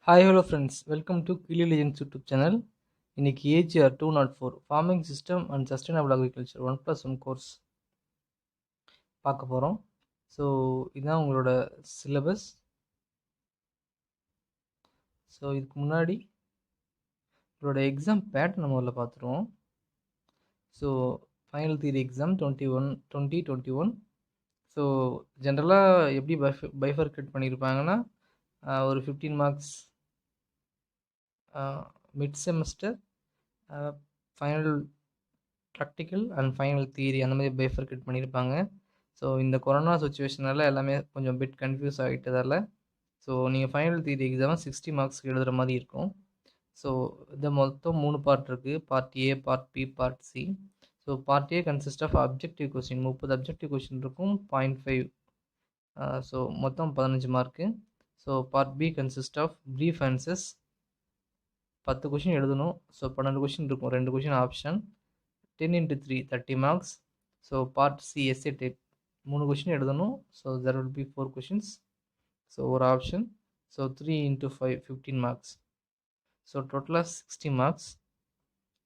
Hi hello friends, welcome to Kili legends YouTube channel. இன்னைக்கு AGR 204 farming system and sustainable agriculture 1+1 course பார்க்க போகிறோம். So இதுதான் உங்களோட syllabus. So இதுக்கு முன்னாடி உங்களோட எக்ஸாம் பேட்டர்ன் முதல்ல பார்த்துருவோம். So final theory exam 2021. So ஜென்ரலாக எப்படி பைஃபர்கேட் பண்ணியிருப்பாங்கன்னா, ஒரு 15 marks mid semester, final practical and final theory அந்த மாதிரி பைஃபர்கேட் பண்ணியிருப்பாங்க. ஸோ இந்த கொரோனா சுச்சுவேஷனால் எல்லாமே கொஞ்சம் பிட் கன்ஃபியூஸ் ஆகிட்டதால் ஸோ நீங்கள் ஃபைனல் தியரி எக்ஸாமை 60 மார்க்ஸ்க்கு எழுதுகிற மாதிரி இருக்கும். ஸோ இது மொத்தம் 3 பார்ட் இருக்குது. Part A, part B, part C. So part A consist of objective question. 30 objective question இருக்கும், 0.5. ஸோ மொத்தம் 15 mark. So part B consist of brief answers. 10 question எழுதணும். ஸோ 12 கொஷின் இருக்கும், 2 question option. 10 into 3 30 marks. So part C SA type 3 question எழுதணும். So there will be 4 questions. So ஒரு option. So 3 into 5 15 marks. So டோட்டலாக 60 marks.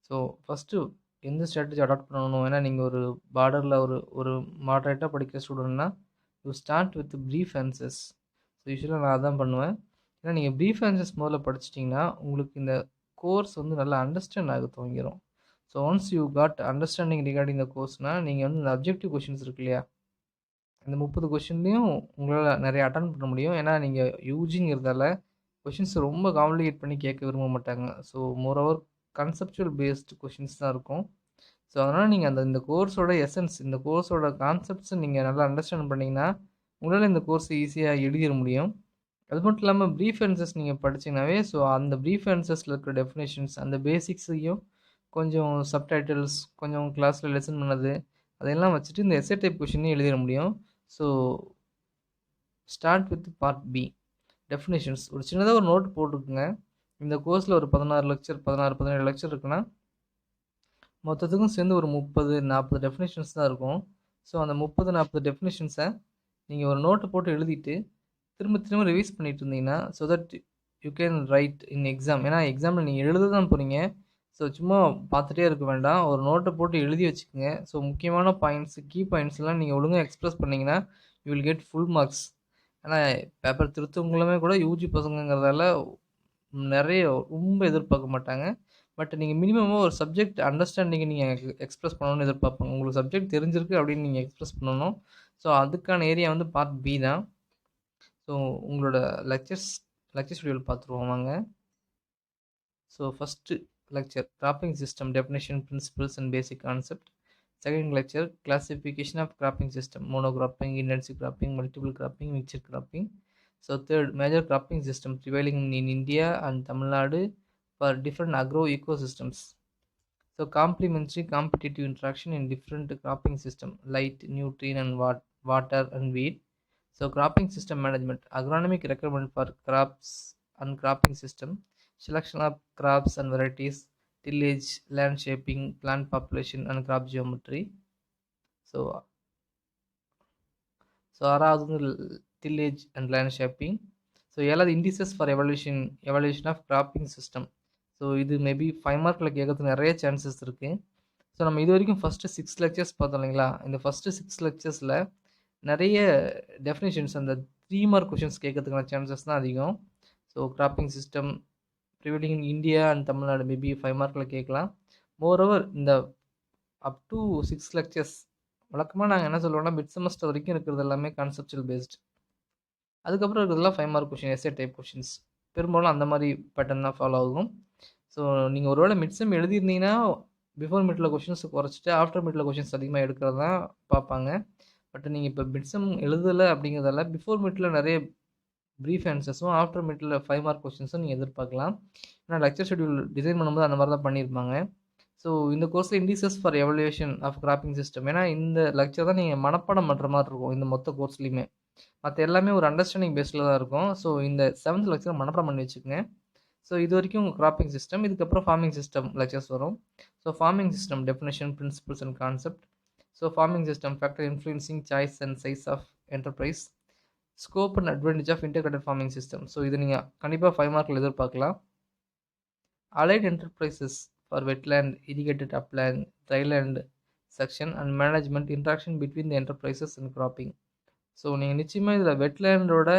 So first எந்த strategy adopt பண்ணணும்? ஏன்னா நீங்கள் ஒரு பார்டரில் ஒரு மாடரேட்டாக படிக்கிற ஸ்டூடெண்ட்னா you start with brief answers. So யூஸ்வலாக நான் அதான் பண்ணுவேன். ஏன்னா நீங்கள் ப்ரீஃப் ஆன்சர்ஸ் முதல்ல படிச்சிட்டிங்கன்னா உங்களுக்கு இந்த கோர்ஸ் வந்து நல்லா அண்டர்ஸ்டாண்ட் ஆக துவங்கிடும். So once you got understanding regarding the கோர்ஸ்னால் நீங்கள் வந்து இந்த அப்ஜெக்டிவ் கொஷின்ஸ் இருக்கு இல்லையா, இந்த 30 கொஷின்லேயும் உங்களால் நிறைய அட்டன் பண்ண முடியும். ஏன்னா நீங்கள் யூஜிங்கிறதால கொஷின்ஸ் ரொம்ப காம்ப்ளிகேட் பண்ணி கேட்க விரும்ப மாட்டாங்க. So moreover conceptual based questions தான் இருக்கும். ஸோ அதனால் நீங்கள் இந்த கோர்ஸோட எசன்ஸ், இந்த கோர்ஸோட கான்செப்ட்ஸை நீங்கள் நல்லா அண்டர்ஸ்டாண்ட் பண்ணிங்கன்னா உங்களால் இந்த கோர்ஸ் ஈஸியாக எழுதிட முடியும். அது மட்டும் இல்லாமல் ப்ரீஃப் ஆன்சர்ஸ் நீங்கள் படிச்சிங்கனாவே ஸோ அந்த ப்ரீஃப் ஆன்சர்ஸில் இருக்கிற டெஃபினேஷன்ஸ், அந்த பேசிக்ஸையும் கொஞ்சம் சப்டைட்டில்ஸ், கொஞ்சம் கிளாஸில் லெசன் பண்ணது அதையெல்லாம் வச்சுட்டு இந்த எஸ்ஏ டைப் கொஷினையும் எழுதிட முடியும். So start with part B definitions. ஒரு சின்னதாக ஒரு நோட் போட்டுக்குங்க. இந்த கோர்ஸில் ஒரு 17 லெக்சர் இருக்குன்னா மொத்தத்துக்கும் சேர்ந்து ஒரு 30-40 டெஃபினேஷன்ஸ் தான் இருக்கும். ஸோ அந்த 30-40 டெஃபினேஷன்ஸை நீங்கள் ஒரு நோட்டை போட்டு எழுதிட்டு திரும்ப ரிவைஸ் பண்ணிட்டு இருந்தீங்கன்னா so that you can right in exam. ஏன்னா எக்ஸாமில் நீங்கள் எழுத தான் போகிறீங்க. ஸோ சும்மா பார்த்துட்டே இருக்க வேண்டாம், ஒரு நோட்டை போட்டு எழுதி வச்சுக்கோங்க. ஸோ முக்கியமான பாயிண்ட்ஸு, கீ பாயிண்ட்ஸ்லாம் நீங்கள் ஒழுங்காக எக்ஸ்ப்ரெஸ் பண்ணிங்கன்னா you will get full marks. ஏன்னா பேப்பர் திருத்தவங்களுமே கூட யூஜி பசங்கிறதால நிறைய ரொம்ப எதிர்பார்க்க மாட்டாங்க. பட் நீங்கள் மினிமமாக ஒரு சப்ஜெக்ட் அண்டர்ஸ்டாண்டிங்கை நீங்கள் எக்ஸ்ப்ரெஸ் பண்ணணும்னு எதிர்பார்ப்பாங்க. உங்களுக்கு சப்ஜெக்ட் தெரிஞ்சிருக்கு அப்படின்னு நீங்கள் எக்ஸ்ப்ரெஸ் பண்ணணும். ஸோ அதுக்கான ஏரியா வந்து பார்ட் பி தான். ஸோ உங்களோட லெக்சர் ஷெடியூல் பார்த்துருவோம் வாங்க. So first lecture cropping system definition, principles and basic concept. Second lecture classification of cropping system, mono cropping, intensive cropping, multiple cropping, mixer cropping. So third major cropping system prevailing in India and Tamil Nadu for different agro ecosystems. So complementary competitive interaction in different cropping system, light, nutrient and water and weed. So cropping system management, agronomic requirement for crops and cropping system, selection of crops and varieties, tillage, land shaping, plant population and crop geometry. So ஆறாவது tillage and land shaping. So ஏழாவது indices for evaluation of cropping system. So இது maybe 5 மார்க்கில் கேட்கறதுக்கு நிறைய chances இருக்குது. So நம்ம இது வரைக்கும் ஃபஸ்ட்டு 6 லெக்சர்ஸ் பார்த்தோம் இல்லைங்களா, இந்த ஃபஸ்ட்டு 6 லெக்சர்ஸில் நிறைய டெஃபினேஷன்ஸ், அந்த 3 மார்க் கொஷின்ஸ் கேட்கறதுக்கான சான்சஸ் தான் அதிகம். So cropping system prevailing in India and Tamil Nadu maybe 5 மார்க்கில் கேட்கலாம். மோரோவர் இந்த அப் டு 6 லெக்சர்ஸ் வழக்கமாக நாங்கள் என்ன சொல்லுவோம்னா மிட் செமஸ்டர் வரைக்கும் இருக்கிறது எல்லாமே கான்செப்சுவல் பேஸ்ட். அதுக்கப்புறம் இருக்கிறதுலாம் 5 mark question, SA type questions. பெரும்பாலும் அந்த மாதிரி பேட்டர்ன் தான் ஃபாலோ ஆகும். ஸோ நீங்கள் ஒருவேளை மிட் செம் எழுதியிருந்தீங்கன்னா பிஃபோர் மிட்டில் கொஷின்ஸ் குறைச்சிட்டு ஆஃப்டர் மிட்டில் கொஷின்ஸ் அதிகமாக எடுக்கிறது தான் பார்ப்பாங்க. பட் நீங்கள் இப்போ மிட்சம் எழுதலை அப்படிங்கிறதால பிஃபோர் மிட்டில் நிறைய ப்ரீஃப் ஆன்சர்ஸும் ஆஃப்டர் மிட்டில் 5 மார்க் கொஸ்டின்ஸும் நீங்கள் எதிர்பார்க்கலாம். ஏன்னா லெக்சர் ஷெடியூல் டிசைன் பண்ணும்போது அந்த மாதிரி தான் பண்ணியிருப்பாங்க. ஸோ இந்த கோர்ஸில் indices for evaluation of cropping system, ஏன்னா இந்த லெக்சர் தான் நீங்கள் மனப்பாடம் பண்ணுற மாதிரி இருக்கும் இந்த மொத்த கோர்ஸ்லையுமே. மற்ற எல்லாமே ஒரு அண்டர்ஸ்டாண்டிங் பேஸில் தான் இருக்கும். ஸோ இந்த 7th லெக்சர் மனப்பாடம் பண்ணி வச்சுக்கோங்க. ஸோ இது வரைக்கும் கிராப்பிங் சிஸ்டம், இதுக்கப்புறம் ஃபார்மிங் சிஸ்டம் லெக்சர்ஸ் வரும். So farming system definition, principles and concept. So farming system factor influencing choice and size of enterprise. Scope and advantage of integrated farming system. So இது நீங்கள் கண்டிப்பாக 5 மார்க்கில் எதிர்பார்க்கலாம். Allied enterprises for wetland, irrigated upland, dryland section and management, interaction between the enterprises and cropping. So நீங்கள் நிச்சயமாக இதில் வெட்லேண்டோட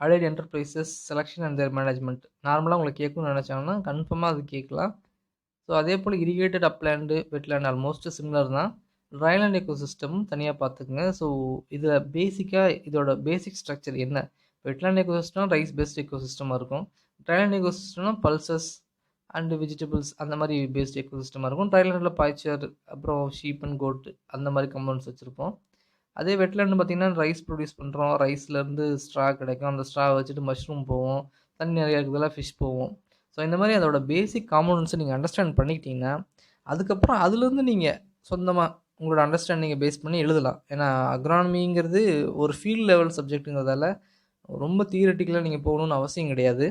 allied enterprises selection and their management நார்மலாக உங்களுக்கு கேட்கணும்னு நினச்சாங்கன்னா கன்ஃபார்மாக அது கேட்கலாம். ஸோ அதே போல் irrigated upland, wetland almost similar தான். ட்ரைலேண்ட் எக்கோசிஸ்டமும் தனியாக பார்த்துக்குங்க. ஸோ இதில் பேசிக்காக இதோட பேசிக் ஸ்ட்ரக்சர் என்ன? வெட்லேண்ட் எக்கோசிஸ்டம் ரைஸ் பேஸ்ட் எக்கோசிஸ்டமாக இருக்கும். ட்ரைலேண்ட் எக்கோசிஸ்டம்னா பல்சஸ் அண்ட் வெஜிடபிள்ஸ் அந்த மாதிரி பேஸ்ட் எக்கோசிஸ்டமாக இருக்கும். ட்ரைலேண்டில் பாய்ச்சர், அப்புறம் ஷீப் அண்ட் கோட் அந்த மாதிரி கம்பவுண்ட்ஸ் வச்சுருப்போம். அதே வெட்லேண்ட் பார்த்திங்கன்னா ரைஸ் ப்ரொடியூஸ் பண்ணுறோம், ரைஸ்லேருந்து ஸ்ட்ரா கிடைக்கும், அந்த ஸ்ட்ரா வச்சுட்டு மஷ்ரூம் போவோம், தண்ணி நிறையா இருக்கிறதெல்லாம் ஃபிஷ் போவோம். ஸோ இந்த மாதிரி அதோட பேசிக் காம்பனன்ட்ஸை நீங்கள் அண்டர்ஸ்டாண்ட் பண்ணிக்கிட்டீங்கன்னா அதுக்கப்புறம் அதுலேருந்து நீங்கள் சொந்தமாக உங்களோட அண்டர்ஸ்டாண்டிங்கை பேஸ் பண்ணி எழுதலாம். ஏன்னா அக்ரானமிங்கிறது ஒரு ஃபீல்ட் லெவல் சப்ஜெக்ட்டுங்கிறதால ரொம்ப தியரட்டிக்கலாக நீங்கள் போகணுன்னு அவசியம் கிடையாது.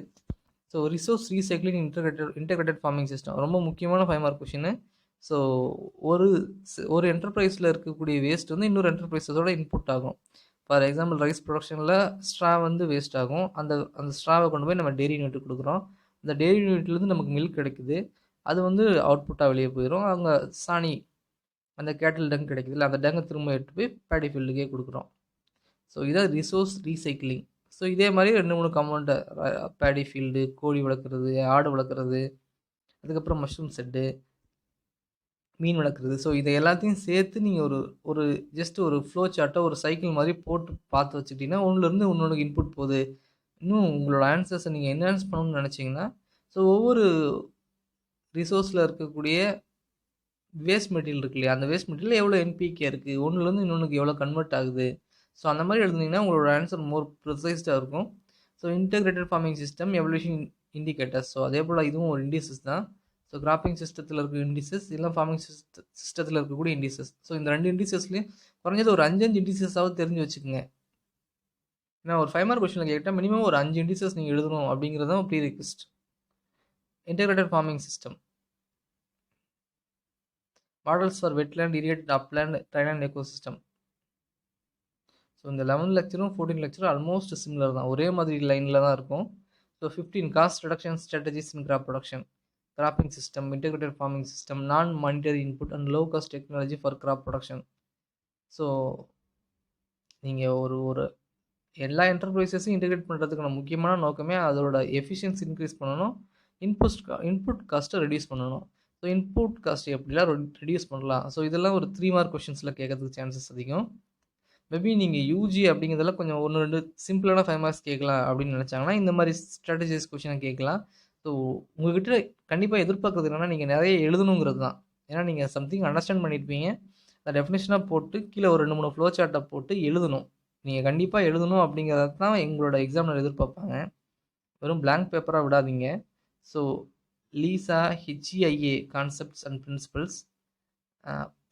So resource recycling integrated farming system ரொம்ப முக்கியமான 5 மார்க் கொஷின். ஸோ ஒரு என்டர்பிரைஸில் இருக்கக்கூடிய வேஸ்ட் வந்து இன்னொரு என்டர்பிரைஸஸோட இன்புட் ஆகும். ஃபார் எக்ஸாம்பிள் ரைஸ் ப்ரொடக்ஷனில் ஸ்ட்ரா வந்து வேஸ்ட் ஆகும். அந்த ஸ்ட்ராவை கொண்டு போய் நம்ம டெய்ரி யூனிட்டுக்கு கொடுக்குறோம். அந்த டெய்ரி யூனிட்லேருந்து நமக்கு மில்க் கிடைக்குது. அது வந்து அவுட்புட்டாக வெளியே போயிடும். அவங்க சாணி அந்த கேட்டில் டங்க் கிடைக்குது இல்லை, அந்த டங்கை திரும்ப எடுத்து போய் பேடி ஃபீல்டுக்கே கொடுக்குறோம். ஸோ இதான் ரிசோர்ஸ் ரீசைக்ளிங். ஸோ இதே மாதிரி 2-3 கம்பவுண்டை பேடி ஃபீல்டு, கோழி வளர்க்குறது, ஆடு வளர்க்குறது, அதுக்கப்புறம் மஷ்ரூம் செட்டு, மீன் வளர்க்குறது. ஸோ இதை எல்லாத்தையும் சேர்த்து நீங்கள் ஒரு ஜஸ்ட் ஒரு ஃப்ளோ சார்ட்டை ஒரு சைக்கிள் மாதிரி போட்டு பார்த்து வச்சுக்கிட்டிங்கன்னா ஒன்றுலேருந்து இன்னொன்று இன்புட் போகுது. இன்னும் உங்களோட ஆன்சர்ஸை நீங்கள் என்ஹான்ஸ் பண்ணணும்னு நினச்சிங்கன்னா ஸோ ஒவ்வொரு ரிசோர்ஸில் இருக்கக்கூடிய வேஸ்ட் மெட்டீரியல் இருக்கு இல்லையா, அந்த வேஸ்ட் மெட்டீரியல் எவ்வளோ என்பிகே இருக்குது, ஒன்றுலேருந்து இன்னொன்றுக்கு எவ்வளோ கன்வெர்ட் ஆகுது. ஸோ அந்த மாதிரி எழுதுனீங்கன்னா உங்களோட ஆன்சர் மோர் ப்ரிசைஸ்டாக இருக்கும். So integrated farming system evaluation indicators. So அதே போல் இதுவும் ஒரு இண்டிசஸ் தான். ஸோ கிராப்பிங் சிஸ்டத்தில் இருக்க இண்டிசஸ், இல்லை ஃபார்மிங் சிஸ்டத்தில் இருக்கக்கூடிய இண்டிசஸ். ஸோ இந்த 2 இண்டிசஸ்லேயும் குறைஞ்சது ஒரு 5 இண்டிசஸாவது தெரிஞ்சு வச்சுக்கோங்க. ஏன்னா ஒரு 5 மார்க் கொஸ்டினில் கேட்டால் மினிமம் ஒரு 5 இண்டிசஸ் நீங்கள் எழுதணும் அப்படிங்கிறது தான் pre request. Integrated farming system models for wetland, irrigated upland, dryland ecosystem. So இந்த 11 லெக்சரும் 14 லெக்சரும் ஆல்மோஸ்ட் சிமிலர் தான், ஒரே மாதிரி லைனில் தான் இருக்கும். So 15 cost reduction strategies in crop production, cropping system, integrated farming system, non monetary input and low cost technology for crop production. So நீங்கள் ஒரு எல்லா என்டர்பிரைசஸையும் இன்டெகிரேட் பண்ணுறதுக்கான முக்கியமான நோக்கமே அதோட எஃபிஷியன்சி இன்க்ரீஸ் பண்ணணும், இன்புட் காஸ்ட்டை ரெடியூஸ் பண்ணணும். ஸோ இன்புட் காஸ்ட் எப்படிலாம் ரெடியூஸ் பண்ணலாம். ஸோ இதெல்லாம் ஒரு 3 மார்க் கொஷின்ஸில் கேட்கறதுக்கு சான்சஸ் அதிகம். மேபி நீங்கள் யூஜி அப்படிங்கிறதெல்லாம் கொஞ்சம் 1-2 சிம்பிளான 5 மார்க்ஸ் கேட்கலாம் அப்படின்னு நினச்சாங்கன்னா இந்த மாதிரி ஸ்ட்ராட்டஜிஸ் கொஷினை கேட்கலாம். ஸோ உங்கள்கிட்ட கண்டிப்பாக எதிர்பார்க்குறது என்னென்னா நீங்கள் நிறைய எழுதணுங்கிறது தான். ஏன்னா நீங்கள் சம்திங் அண்டர்ஸ்டாண்ட் பண்ணியிருப்பீங்க, அதை டெஃபினேஷனாக போட்டு கீழே ஒரு 2-3 ஃப்ளோ சார்ட்டை போட்டு எழுதணும். நீங்கள் கண்டிப்பாக எழுதணும் அப்படிங்கிறத தான் எங்களோட எக்ஸாமில் எதிர்பார்ப்பாங்க. வெறும் பிளாங்க் பேப்பராக விடாதீங்க. So LEISA, HEIA concepts and principles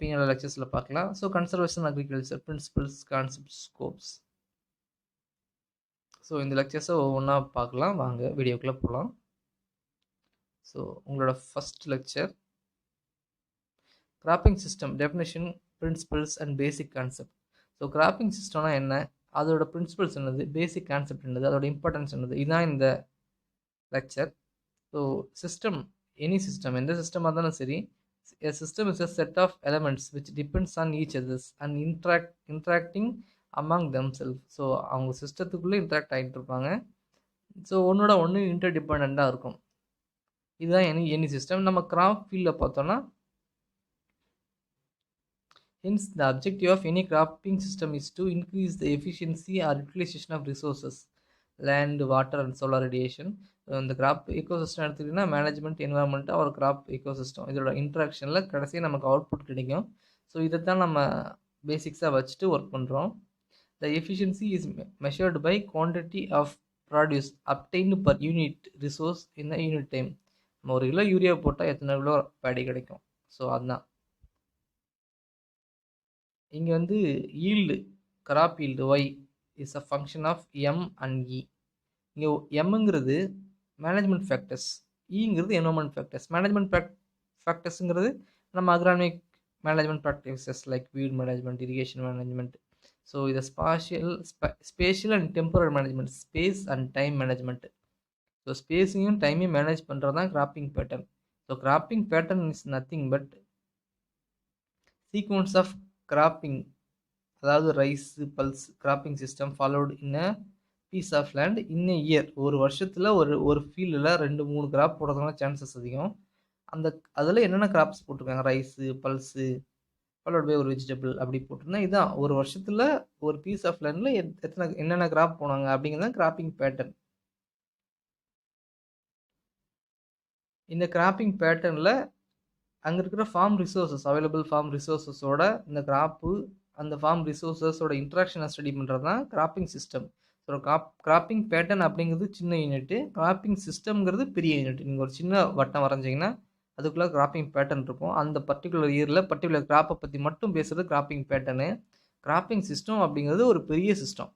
பின்னால லெக்சர்ஸில் பார்க்கலாம். So conservation agriculture principles, concepts, scopes. So இந்த லெக்சர்ஸை ஒவ்வொன்றா பார்க்கலாம். வாங்க வீடியோக்குள்ளே போகலாம். ஸோ உங்களோட first lecture cropping system definition, principles and basic concept. So cropping சிஸ்டம்னா என்ன, அதோட பிரின்சிபல்ஸ் என்னது, பேசிக் கான்செப்ட் என்னது, அதோட இம்பார்ட்டன்ஸ் என்னது, இதுதான் இந்த lecture. So system, any system, எந்த சிஸ்டமாக இருந்தாலும் சரி, a system is a set of elements which depends on each other and interacting among themselves. So அவங்க சிஸ்டத்துக்குள்ளே இன்ட்ராக்ட் ஆகிட்டு இருப்பாங்க. ஸோ ஒன்றோட ஒன்று இன்டர்டிபெண்ட்டாக இருக்கும். இதுதான் எனி சிஸ்டம். நம்ம கிராப் ஃபீல்டில் பார்த்தோன்னா hence the objective of any cropping system is to increase the efficiency or utilization of resources, land, water and solar radiation. இந்த கிராப் ஈக்கோசிஸ்டம் எடுத்துக்கிட்டிங்கன்னா மேனேஜ்மெண்ட், என்வரான்மெண்ட், ஒரு கிராப் ஈக்கோசிஸ்டம், இதோட இன்ட்ராக்ஷனில் கடைசியாக நமக்கு அவுட்புட் கிடைக்கும். ஸோ இதை தான் நம்ம பேசிக்ஸாக வச்சுட்டு ஒர்க் பண்ணுறோம். The efficiency is measured by quantity of produce obtained per unit resource in the unit time. நம்ம 1 கிலோ யூரியா போட்டால் எத்தனை கிலோ பேடி கிடைக்கும். ஸோ அதுதான் இங்கே வந்து yield, crop yield Y is a function of M and E. இங்கே எம்ங்கிறது management factors, இங்கிறது என்வரான்மெண்ட் ஃபேக்டர்ஸ். மேனேஜ்மெண்ட் ஃபேக்டர்ஸுங்கிறது நம்ம agronomic management practices like weed management, irrigation management. So இதை spatial and temporal management, space and time management. So ஸ்பேஸையும் டைமையும் manage பண்ணுறது தான் cropping pattern. So cropping pattern is nothing but sequence of cropping, அதாவது rice pulse cropping system followed in a piece of land in a year. ஒரு வருஷத்தில் ஒரு ஃபீல்டில் 2-3 graph போடுறதுனால சான்சஸ் அதிகம். அதில் என்னென்ன கிராப்ஸ் போட்டிருக்காங்க, ரைஸு, பல்ஸு, ஃபாலோட் பை ஒரு வெஜிடபிள் அப்படி போட்டிருந்தா இதுதான் ஒரு வருஷத்தில் ஒரு பீஸ் ஆஃப் லேண்டில் என்னென்ன கிராப் போனாங்க அப்படிங்கிறது கிராப்பிங் பேட்டர்ன். இந்த கிராப்பிங் பேட்டர்னில் அங்கே இருக்கிற ஃபார்ம் ரிசோர்ஸஸ், அவைலபிள் ஃபார்ம் ரிசோர்ஸஸோட இந்த கிராப்பு, அந்த ஃபார்ம் ரிசோர்ஸஸோட இன்ட்ராக்ஷனை ஸ்டடி பண்ணுறது தான் cropping system. So cropping pattern அப்படிங்கிறது சின்ன யூனிட்டு, கிராப்பிங் சிஸ்டம்ங்கிறது பெரிய யூனிட். நீங்கள் ஒரு சின்ன வட்டம் வரைஞ்சிங்கன்னா அதுக்குள்ளே கிராப்பிங் பேட்டர்ன் இருக்கும். அந்த பர்டிகுலர் இயரில் பர்டிகுலர் கிராப்பை பற்றி மட்டும் பேசுகிறது கிராப்பிங் பேட்டர்னு. கிராப்பிங் சிஸ்டம் அப்படிங்கிறது ஒரு பெரிய சிஸ்டம்.